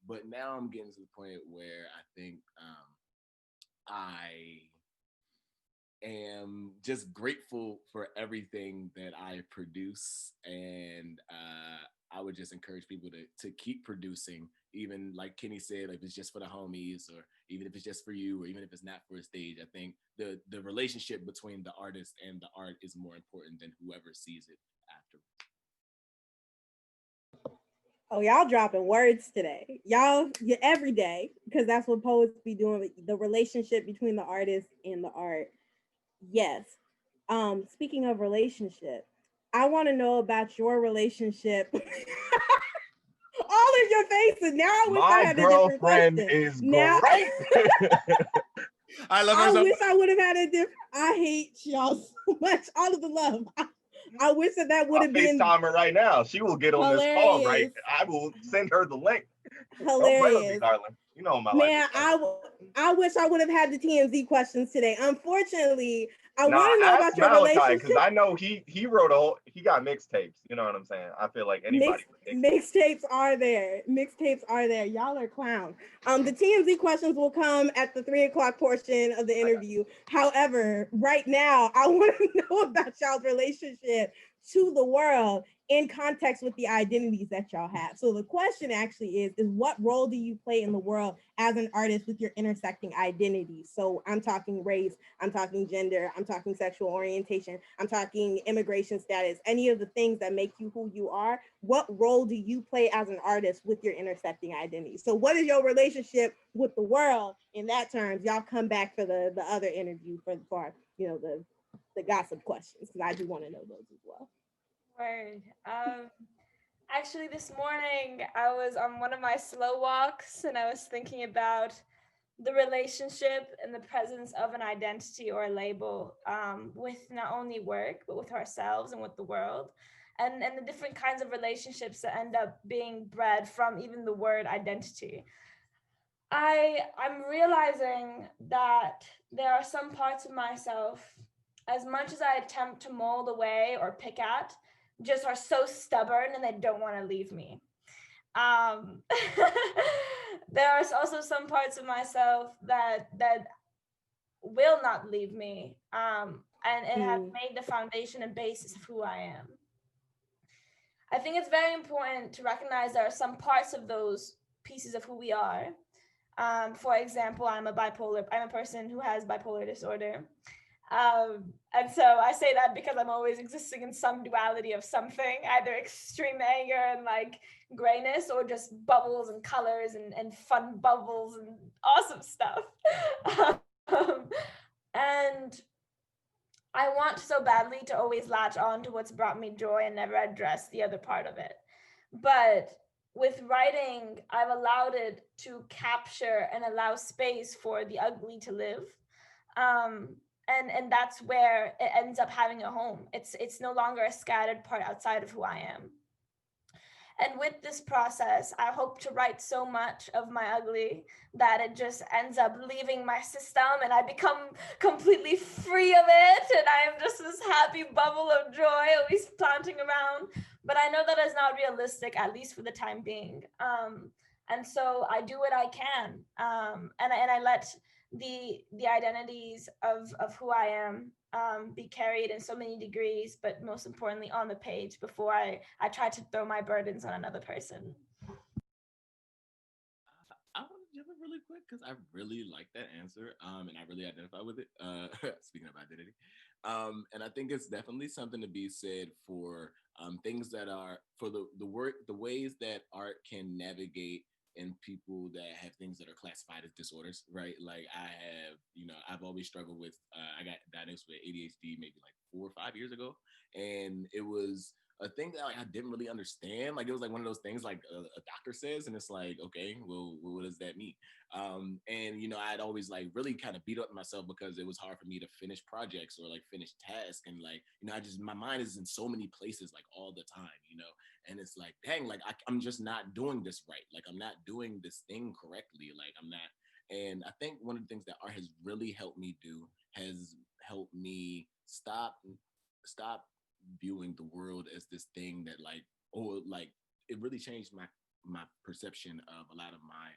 But now I'm getting to the point where I think I am just grateful for everything that I produce, and I would just encourage people to keep producing, even like Kenny said, like if it's just for the homies, or even if it's just for you, or even if it's not for a stage. I think the relationship between the artist and the art is more important than whoever sees it after. Oh, y'all dropping words today. Y'all every day, because that's what poets be doing, the relationship between the artist and the art. Yes. Speaking of relationship, I want to know about your relationship. All of your faces. Now I wish I had a different question. My girlfriend is now, great. I love her. I wish I would have had a different. I hate y'all so much. All of the love. I wish that would have been. FaceTime her right now. She will get on this call, right? I will send her the link. Hilarious. Don't play with me, darling. You know my Man, life. I wish I would have had the TMZ questions today. Unfortunately, I want to know ask about your Malachi, relationship. because I know he wrote he got mixtapes. You know what I'm saying? I feel like anybody. Mixtapes are there. Mixtapes are there. Y'all are clowns. The TMZ questions will come at the 3:00 portion of the interview. However, right now, I want to know about y'all's relationship to the world in context with the identities that y'all have. So the question actually is what role do you play in the world as an artist with your intersecting identities? So I'm talking race, I'm talking gender, I'm talking sexual orientation, I'm talking immigration status, any of the things that make you who you are. What role do you play as an artist with your intersecting identities? So what is your relationship with the world in that terms? Y'all come back for the other interview for you know, the gossip questions, because I do want to know those as well. Word. Actually, this morning I was on one of my slow walks, and I was thinking about the relationship and the presence of an identity or a label with not only work, but with ourselves and with the world, and the different kinds of relationships that end up being bred from even the word identity. I'm realizing that there are some parts of myself, as much as I attempt to mold away or pick at, just are so stubborn and they don't want to leave me. There are also some parts of myself that will not leave me, and have made the foundation and basis of who I am. I think it's very important to recognize there are some parts of those pieces of who we are. For example, I'm a person who has bipolar disorder. And so I say that because I'm always existing in some duality of something, either extreme anger and like grayness, or just bubbles and colors and fun bubbles and awesome stuff. And I want so badly to always latch on to what's brought me joy and never address the other part of it. But with writing, I've allowed it to capture and allow space for the ugly to live. And that's where it ends up having a home. It's no longer a scattered part outside of who I am. And with this process, I hope to write so much of my ugly that it just ends up leaving my system and I become completely free of it. And I am just this happy bubble of joy always planting around. But I know that is not realistic, at least for the time being. And so I do what I can. And I let the identities of who I am be carried in so many degrees, but most importantly on the page before I try to throw my burdens on another person. I want to jump in really quick because I really like that answer, and I really identify with it. Speaking of identity, and I think it's definitely something to be said for things that are for the ways that art can navigate in people that have things that are classified as disorders, right? Like I've always struggled with, I got diagnosed with ADHD maybe like 4 or 5 years ago. And it was a thing that like I didn't really understand. Like it was like one of those things like a doctor says, and it's like, okay, well, what does that mean? And you know, I'd always like really kind of beat up myself because it was hard for me to finish projects or like finish tasks, and like, you know, my mind is in so many places like all the time, you know, and it's like, dang, like I'm just not doing this right. Like I'm not doing this thing correctly. Like I'm not. And I think one of the things that art has really helped me do has helped me stop viewing the world as this thing that like, or like it really changed my perception of a lot of my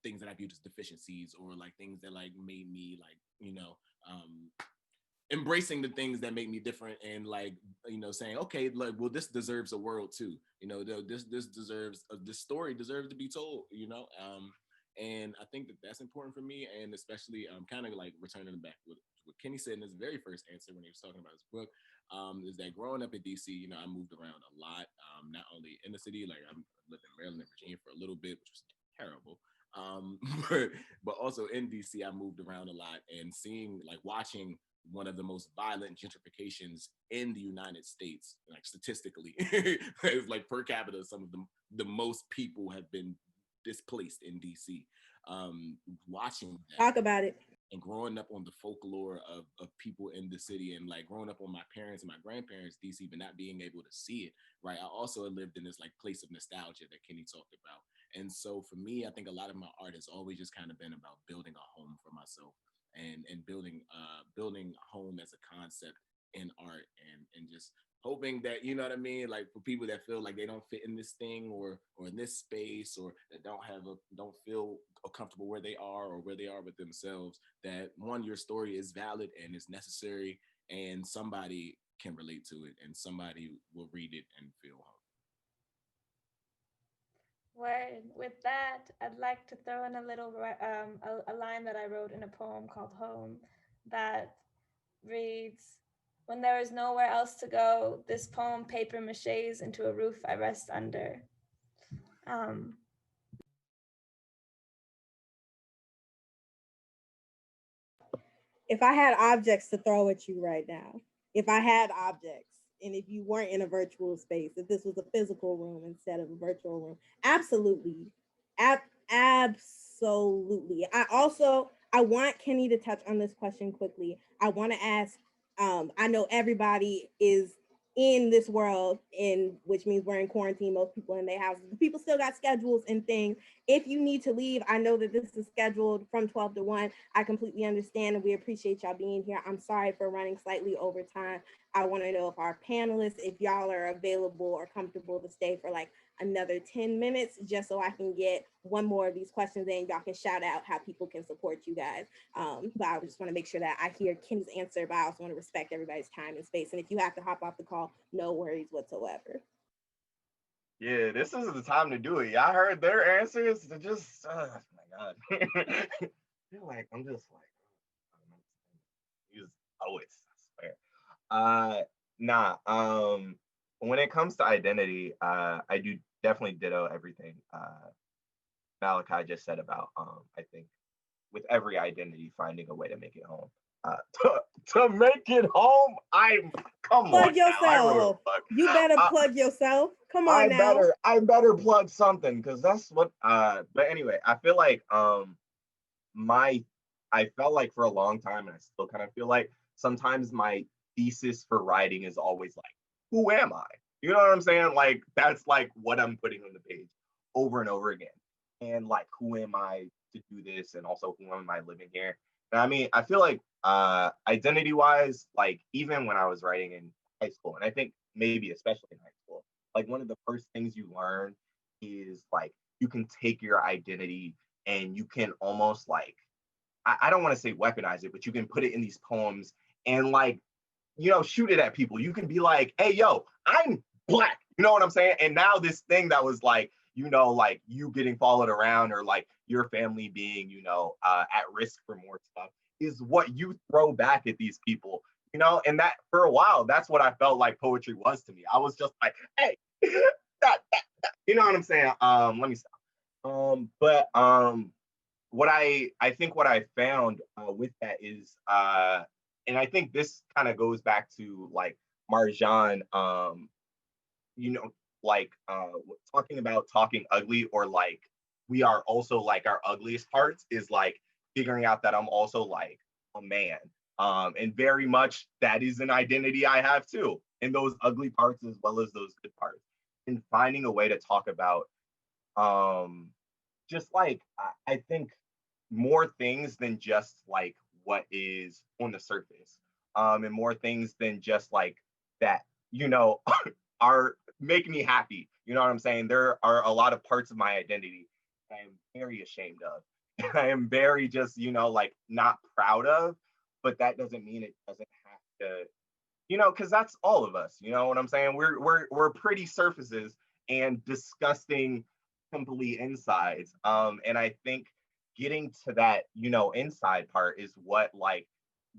things that I viewed as deficiencies, or like things that like made me like, you know, embracing the things that make me different, and like, you know, saying, okay, like, well, this deserves a world too, you know, this deserves this story deserves to be told, you know. And I think that that's important for me, and especially kind of like returning back with what Kenny said in his very first answer when he was talking about his book, is that growing up in DC, you know, I moved around a lot, not only in the city, like I lived in Maryland and Virginia for a little bit, which was terrible, but also in DC, I moved around a lot, and seeing, like, watching one of the most violent gentrifications in the United States, like statistically, it's like per capita, some of the most people have been displaced in DC. Watching that, Talk about it. and growing up on the folklore of people in the city, and like growing up on my parents and my grandparents' DC, but not being able to see it, right? I also lived in this like place of nostalgia that Kenny talked about. And so for me, I think a lot of my art has always just kind of been about building a home for myself, and building home as a concept in art, and just hoping that, you know what I mean, like for people that feel like they don't fit in this thing, or in this space, or that don't feel comfortable where they are, or where they are with themselves, that one, your story is valid and is necessary, and somebody can relate to it, and somebody will read it and feel home. Word. With that, I'd like to throw in a little a line that I wrote in a poem called Home, that reads, "When there is nowhere else to go, this poem paper maches into a roof I rest under." Um, If I had objects to throw at you right now, if I had objects, and if you weren't in a virtual space, if this was a physical room instead of a virtual room, absolutely, absolutely. I want Kenny to touch on this question quickly. I want to ask. I know everybody is in this world, in which means we're in quarantine. Most people in their houses. People still got schedules and things. If you need to leave, I know that this is scheduled from 12 to 1. I completely understand, and we appreciate y'all being here. I'm sorry for running slightly over time. I want to know if our panelists, if y'all are available or comfortable to stay for like another 10 minutes, just so I can get one more of these questions in. Y'all can shout out how people can support you guys. But I just want to make sure that I hear Ken's answer, but I also want to respect everybody's time and space. And if you have to hop off the call, no worries whatsoever. Yeah, this is the time to do it. Y'all heard their answers. They're just, oh my God. Feel like I'm just like, use poets, I swear. When it comes to identity, I do definitely ditto everything Malachi just said about, I think with every identity, finding a way to make it home. To make it home, come plug on yourself. Now, you better plug yourself. Come on now. I better plug something, because that's what. But anyway, I feel like I felt like for a long time, and I still kind of feel like sometimes my thesis for writing is always like, who am I? You know what I'm saying? Like that's like what I'm putting on the page over and over again, and like who am I to do this, and also who am I living here? And I mean, I feel like identity wise, like even when I was writing in high school, and I think maybe especially in high school, like one of the first things you learn is like you can take your identity and you can almost like, I don't want to say weaponize it, but you can put it in these poems and like, you know, shoot it at people. You can be like, hey, yo, I'm Black. You know what I'm saying? And now this thing that was like, you know, like you getting followed around, or like your family being, you know, at risk for more stuff, is what you throw back at these people, you know? And that for a while, that's what I felt like poetry was to me. I was just like, hey, that. You know what I'm saying? Let me stop. But what I think what I found with that is, and I think this kind of goes back to like Marjan you know, like talking about talking ugly, or like we are also like our ugliest parts, is like figuring out that I'm also like a man. And very much that is an identity I have too, in those ugly parts as well as those good parts. And finding a way to talk about just like I think more things than just like what is on the surface, and more things than just like that, you know, are make me happy. You know what I'm saying? There are a lot of parts of my identity I am very ashamed of. And I am very just, you know, like not proud of, but that doesn't mean it doesn't have to, you know, because that's all of us. You know what I'm saying? We're pretty surfaces and disgusting, complete insides. And I think getting to that, you know, inside part is what like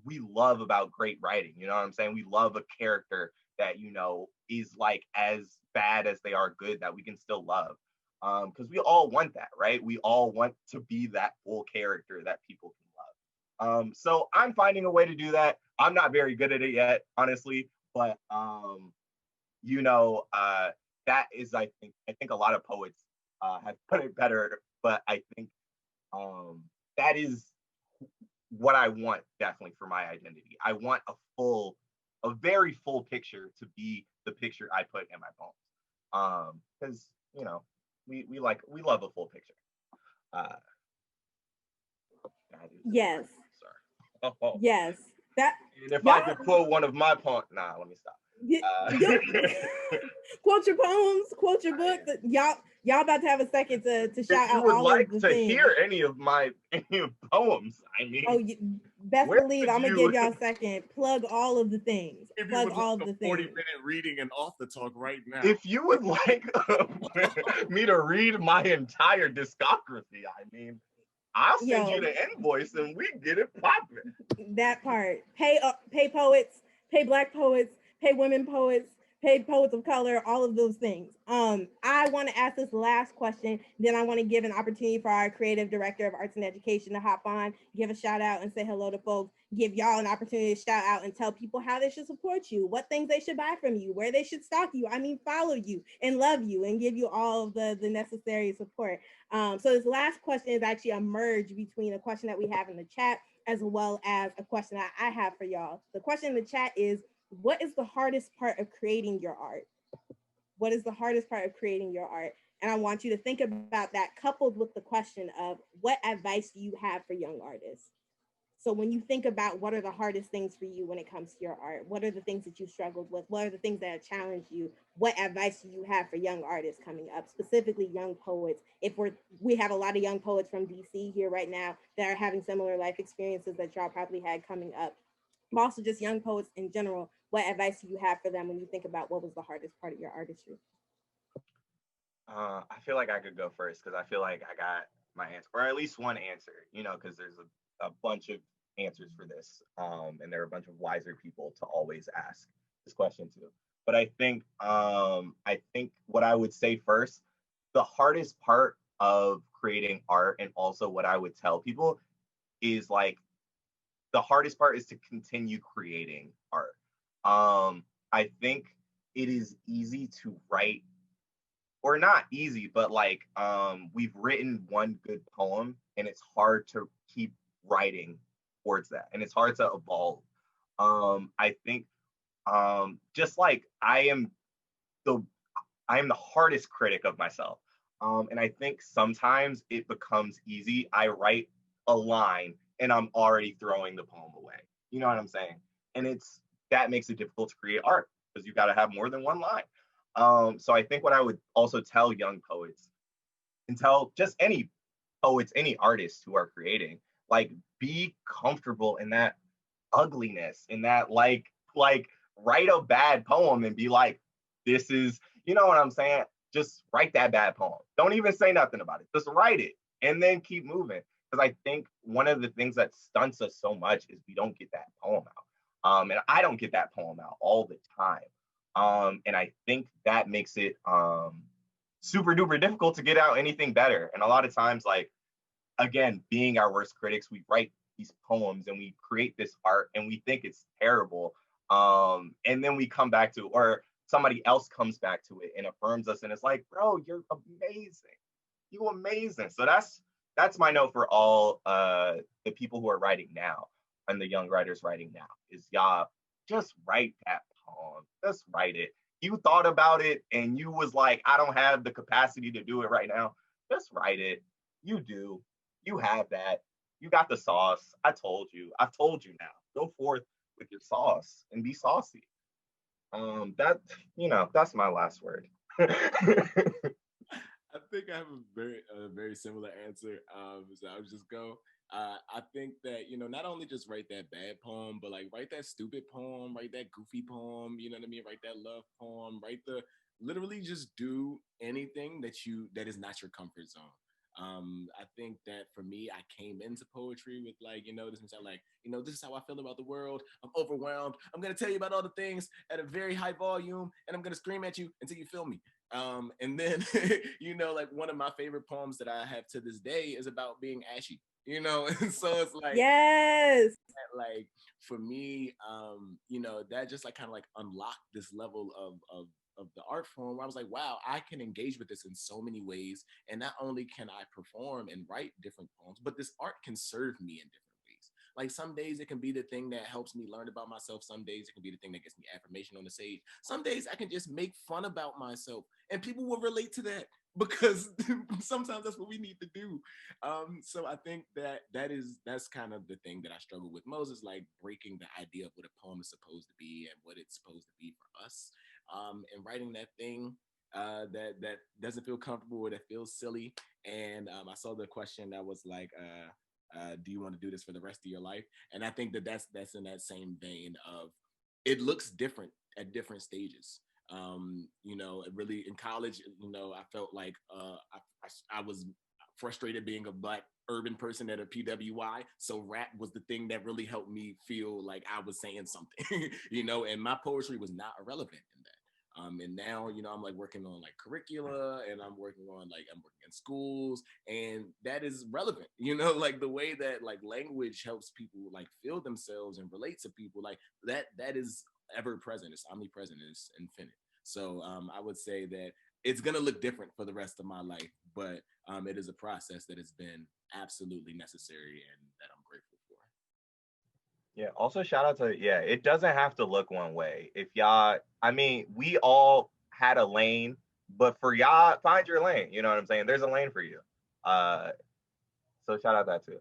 we love about great writing. You know what I'm saying? We love a character that, you know, is like as bad as they are good, that we can still love. Because we all want that, right? We all want to be that full character that people can love. So I'm finding a way to do that. I'm not very good at it yet, honestly, but you know, that is, I think a lot of poets have put it better, but I think that is what I want definitely for my identity. I want a very full picture to be the picture I put in my poems. Because you know, we love a full picture. That is Yes. Oh. Yes. That. And if I could quote one of my poems, nah, let me stop. Quote your poems, quote your book. Y'all about to have a second to shout out all like of the to things. hear any of poems, I mean, oh, best believe I'm gonna give y'all a second. Plug all of the things. Plug all of the things. 40-minute reading and off the talk right now. If you would like me to read my entire discography, I mean, I'll send you the invoice and we get it popping. That part. Pay poets, pay Black poets, pay women poets, pay poets of color, all of those things. I want to ask this last question. Then I want to give an opportunity for our creative director of arts and education to hop on, give a shout out and say hello to folks, give y'all an opportunity to shout out and tell people how they should support you, what things they should buy from you, where they should stalk you. I mean, follow you and love you and give you all of the necessary support. So this last question is actually a merge between a question that we have in the chat as well as a question that I have for y'all. The question in the chat is, what is the hardest part of creating your art? What is the hardest part of creating your art? And I want you to think about that coupled with the question of what advice do you have for young artists? So when you think about what are the hardest things for you when it comes to your art, what are the things that you struggled with? What are the things that have challenged you? What advice do you have for young artists coming up, specifically young poets? If we have a lot of young poets from DC here right now that are having similar life experiences that y'all probably had coming up, but also just young poets in general, what advice do you have for them when you think about what was the hardest part of your artistry? I feel like I could go first because I feel like I got my answer, or at least one answer, you know, because there's a bunch of answers for this, and there are a bunch of wiser people to always ask this question to. But I think what I would say first, the hardest part of creating art, and also what I would tell people, is like the hardest part is to continue creating art. I think it is easy to write, or not easy, but like we've written one good poem and it's hard to keep writing towards that, and it's hard to evolve. I think just like I am the hardest critic of myself, and I think sometimes it becomes easy. I write a line and I'm already throwing the poem away, you know what I'm saying? And that makes it difficult to create art because you got to have more than one line. So I think what I would also tell young poets, and tell just any poets, any artists who are creating, like, be comfortable in that ugliness, in that like write a bad poem and be like, this is, you know what I'm saying? Just write that bad poem. Don't even say nothing about it. Just write it and then keep moving. Because I think one of the things that stunts us so much is we don't get that poem out. And I don't get that poem out all the time. And I think that makes it super duper difficult to get out anything better. And a lot of times, like, again, being our worst critics, we write these poems and we create this art and we think it's terrible. And then we come back to, or somebody else comes back to it and affirms us, and it's like, bro, you're amazing. You amazing. So that's my note for all the people who are writing now and the young writers writing now is y'all just write that poem. Just write it. You thought about it and you was like, I don't have the capacity to do it right now. Just write it. You do. You have that. You got the sauce. I told you. I've told you now. Go forth with your sauce and be saucy. That's my last word. I think I have a very similar answer. So I'll just go. I think that, not only just write that bad poem, but like write that stupid poem, write that goofy poem, you know what I mean? Write that love poem, literally just do anything that is not your comfort zone. I think that for me, I came into poetry with this is how I feel about the world. I'm overwhelmed. I'm going to tell you about all the things at a very high volume, and I'm going to scream at you until you feel me. And then, one of my favorite poems that I have to this day is about being ashy, and so it's like, yes, like for me, that just like kind of like unlocked this level of the art form where I was like, wow, I can engage with this in so many ways. And not only can I perform and write different poems, but this art can serve me in different ways. Like some days it can be the thing that helps me learn about myself. Some days it can be the thing that gets me affirmation on the stage. Some days I can just make fun about myself and people will relate to that because sometimes that's what we need to do. So I think that's kind of the thing that I struggle with most, is like breaking the idea of what a poem is supposed to be and what it's supposed to be for us. And writing that thing that doesn't feel comfortable or that feels silly. And I saw the question that was like, do you want to do this for the rest of your life? And I think that's in that same vein of it looks different at different stages. It really in college, I felt like I was frustrated being a Black urban person at a PWI. So rap was the thing that really helped me feel like I was saying something, and my poetry was not irrelevant in that. And now, I'm like working on like curricula and I'm working in schools, and that is relevant, like the way that like language helps people like feel themselves and relate to people, like that is ever present. It's omnipresent. It's infinite. So I would say that it's going to look different for the rest of my life, but it is a process that has been absolutely necessary and that I'm grateful for. Yeah, also shout out to, it doesn't have to look one way. If y'all, we all had a lane, but for y'all, find your lane. You know what I'm saying? There's a lane for you. So shout out that too.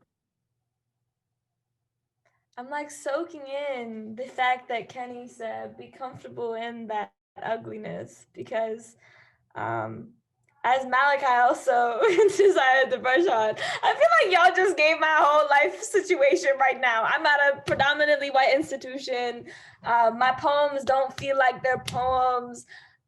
I'm like soaking in the fact that Kenny said, be comfortable in that ugliness, because as Malachi also decided to brush on, I feel like y'all just gave my whole life situation right now. I'm at a predominantly white institution. My poems don't feel like they're poems.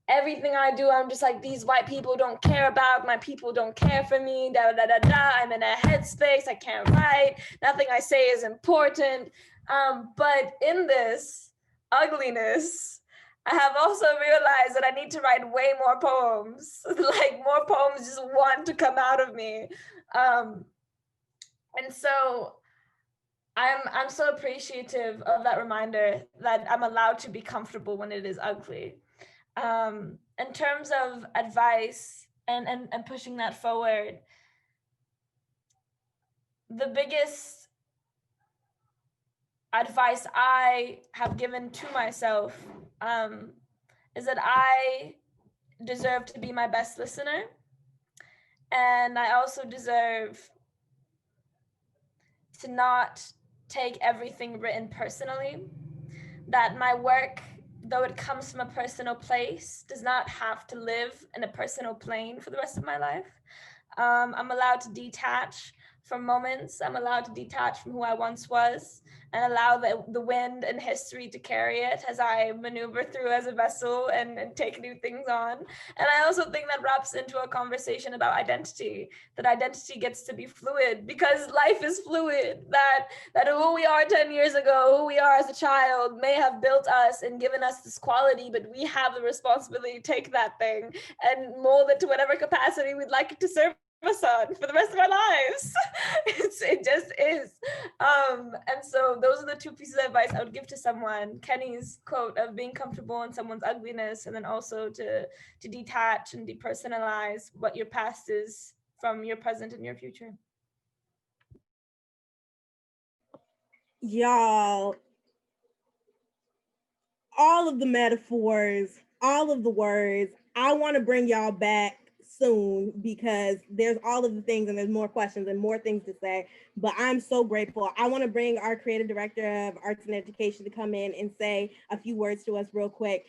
Everything I do, I'm just like, these white people don't care about, my people don't care for me, da da da da. I'm in a headspace, I can't write, nothing I say is important. But in this ugliness, I have also realized that I need to write way more poems. Like more poems just want to come out of me. And so I'm so appreciative of that reminder that I'm allowed to be comfortable when it is ugly. In terms of advice and pushing that forward, the biggest advice I have given to myself is that I deserve to be my best listener. And I also deserve to not take everything written personally. That my work, though it comes from a personal place, does not have to live in a personal plane for the rest of my life. I'm allowed to detach from moments. I'm allowed to detach from who I once was and allow the wind and history to carry it as I maneuver through as a vessel and take new things on. And I also think that wraps into a conversation about identity, that identity gets to be fluid because life is fluid, that who we are 10 years ago, who we are as a child may have built us and given us this quality, but we have the responsibility to take that thing and mold it to whatever capacity we'd like it to serve us on for the rest of our lives. It just is. And so those are the two pieces of advice I would give to someone. Kenny's quote of being comfortable in someone's ugliness, and then also to detach and depersonalize what your past is from your present and your future. Y'all, all of the metaphors, all of the words, I want to bring y'all back soon because there's all of the things and there's more questions and more things to say, but I'm so grateful. I want to bring our creative director of arts and education to come in and say a few words to us real quick.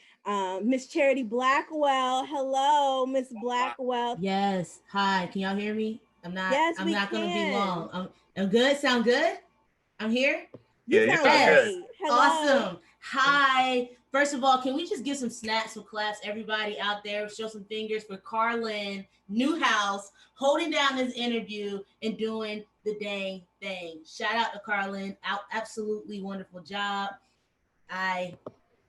Miss Charity Blackwell. Hello, Miss Blackwell. Yes. Hi. Can y'all hear me? I'm not going to be long. I'm good. Sound good? I'm here. You sound great. Hello. Awesome. Hi. First of all, can we just give some snaps, some claps, everybody out there, show some fingers for Carlin Newhouse holding down this interview and doing the dang thing. Shout out to Carlin. Absolutely wonderful job. I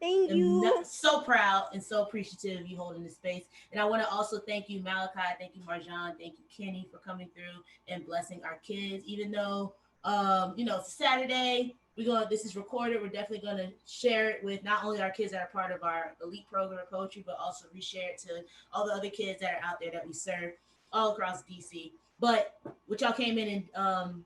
Thank you. So proud and so appreciative of you holding this space. And I want to also thank you, Malachi. Thank you, Marjan. Thank you, Kenny, for coming through and blessing our kids. Even though, it's Saturday, this is recorded. We're definitely going to share it with not only our kids that are part of our elite program of poetry, but also reshare it to all the other kids that are out there that we serve all across DC. But what y'all came in and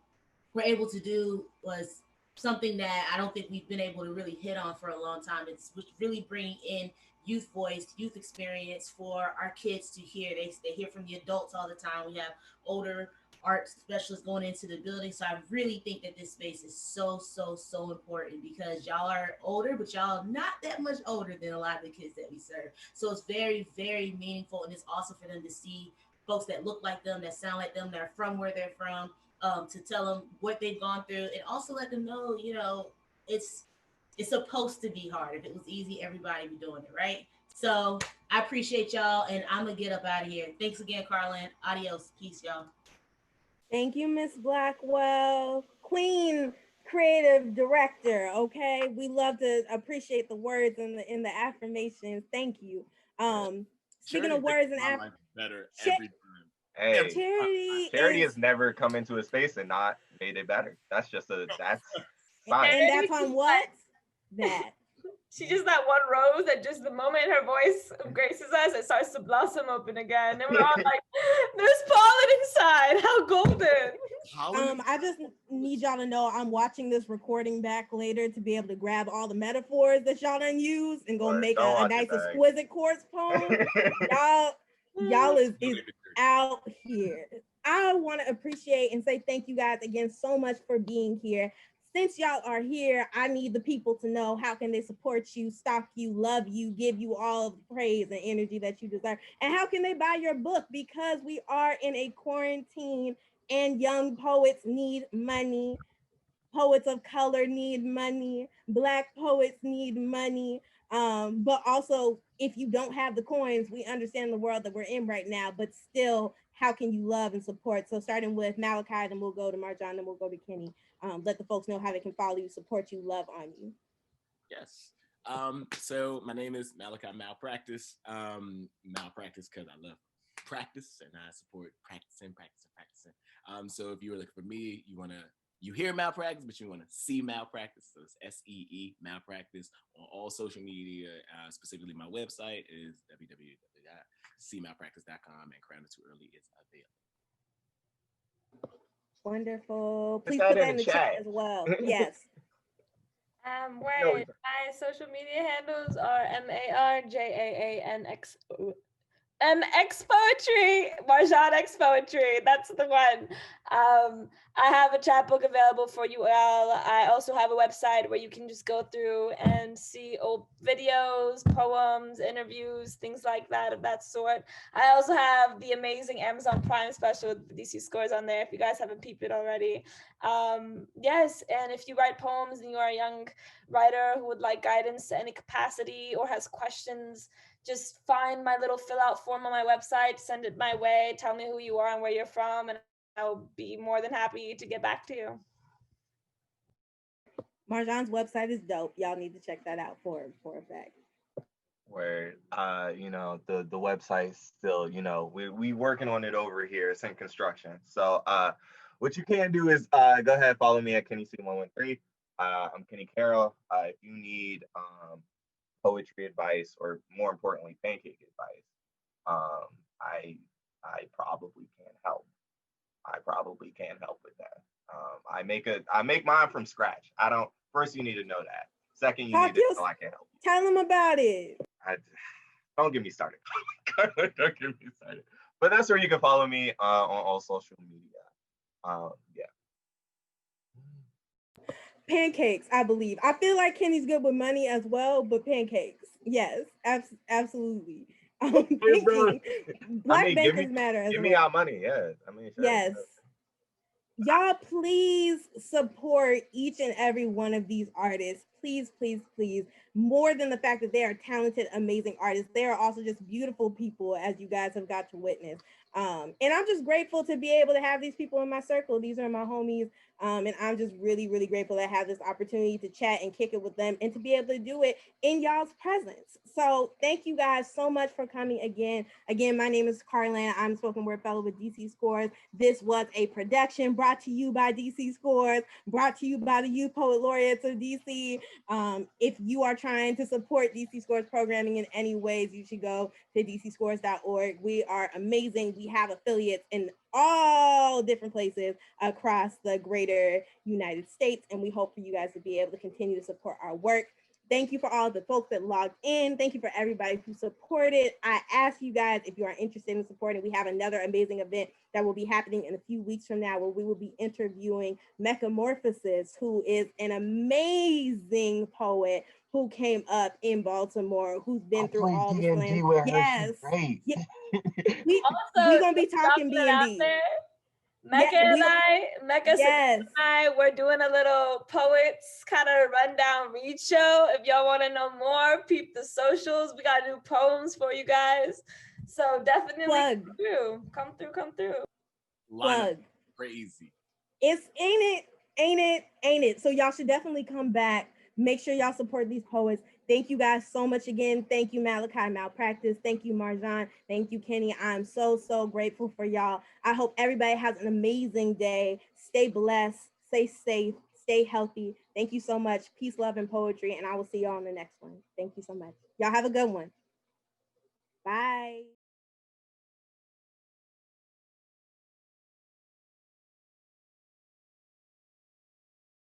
were able to do was something that I don't think we've been able to really hit on for a long time. It's really bringing in youth voice, youth experience for our kids to hear. They hear from the adults all the time. We have older art specialists going into the building. So I really think that this space is so, so, so important because y'all are older, but y'all not that much older than a lot of the kids that we serve. So it's very, very meaningful. And it's awesome for them to see folks that look like them, that sound like them, that are from where they're from. To tell them what they've gone through and also let them know, it's supposed to be hard. If it was easy, everybody be doing it, right? So I appreciate y'all and I'm gonna get up out of here. Thanks again, Carlin. Adios. Peace, y'all. Thank you, Miss Blackwell. Queen creative director, okay? We love to appreciate the words and the affirmations. Thank you. Speaking of words and affirmations, better every time. Hey, Charity has never come into a space and not made it better. That's that's fine. And that's on what? That. She's just that one rose that just the moment her voice graces us, it starts to blossom open again. And we're all like, there's pollen inside. How golden. I just need y'all to know I'm watching this recording back later to be able to grab all the metaphors that y'all done use and go make a nice exquisite quartz poem. Y'all is out here. I want to appreciate and say thank you guys again so much for being here. Since y'all are here, I need the people to know how can they support you, stalk you, love you, give you all the praise and energy that you deserve. And how can they buy your book? Because we are in a quarantine and young poets need money. Poets of color need money. Black poets need money. But also, if you don't have the coins, we understand the world that we're in right now, but still, how can you love and support? So starting with Malachi, then we'll go to Marjan, then we'll go to Kenny. Let the folks know how they can follow you, support you, love on you. Yes. So my name is Malachi MalPractice. MalPractice because I love practice and I support practicing. So if you were looking for me, you hear MalPractice, but you want to see MalPractice. So it's SEE MalPractice on all social media. Specifically, my website is www.cmalpractice.com and Crown It Too Early is available. Wonderful. Please put that in the chat as well. Yes. Where my social media handles are MarjanX Poetry, Marjan X Poetry. That's the one. I have a chapbook available for you all. I also have a website where you can just go through and see old videos, poems, interviews, things like that of that sort. I also have the amazing Amazon Prime special with the DC Scores on there if you guys haven't peeped it already. Yes, and if you write poems and you are a young writer who would like guidance to any capacity or has questions, just find my little fill out form on my website, send it my way, tell me who you are and where you're from, and I'll be more than happy to get back to you. Marjan's website is dope. Y'all need to check that out for a fact. where you know, the website's still, you know, we working on it over here. It's in construction. So what you can do is go ahead, follow me at Kenny C113. I'm Kenny Carroll. If you need poetry advice, or more importantly, pancake advice, um, I probably can help. I probably can help with that. I make mine from scratch. I don't. First, you need to know that. Second, you need to know I can help. Tell them about it. Don't get me started. Don't get me started. But that's where you can follow me on all social media. Yeah. Pancakes, I believe. I feel like Kenny's good with money as well, but pancakes, yes, absolutely. Thinking Black bankers matter as well. Give me our money, yeah. I mean, sure. Yes. Y'all, please support each and every one of these artists. Please, please, please. More than the fact that they are talented, amazing artists, they are also just beautiful people, as you guys have got to witness. And I'm just grateful to be able to have these people in my circle. These are my homies. And I'm just really, really grateful to have this opportunity to chat and kick it with them and to be able to do it in y'all's presence. So thank you guys so much for coming again. Again, my name is Carlin. I'm a spoken word fellow with DC Scores. This was a production brought to you by DC Scores, brought to you by the Youth Poet Laureates of DC. If you are trying to support DC Scores programming in any ways, you should go to dcscores.org. We are amazing. We have affiliates in all different places across the greater United States, and we hope for you guys to be able to continue to support our work. Thank you for all the folks that logged in. Thank you for everybody who supported. I ask you guys, if you are interested in supporting, we have another amazing event that will be happening in a few weeks from now, where we will be interviewing Metamorphosis, who is an amazing poet who came up in Baltimore, who's been through all the slams. Yes. Great. Yeah. We're going to be talking B&B. Mecca and I, we're doing a little poets kind of rundown read show. If y'all want to know more, peep the socials. We got new poems for you guys. So definitely come through. Plug. Crazy. It's ain't it. So y'all should definitely come back. Make sure y'all support these poets. Thank you guys so much again. Thank you, Malachi, MalPractice. Thank you, Marjan. Thank you, Kenny. I'm so grateful for y'all. I hope everybody has an amazing day. Stay blessed, stay safe, stay healthy. Thank you so much. Peace, love, and poetry. And I will see y'all on the next one. Thank you so much. Y'all have a good one. Bye.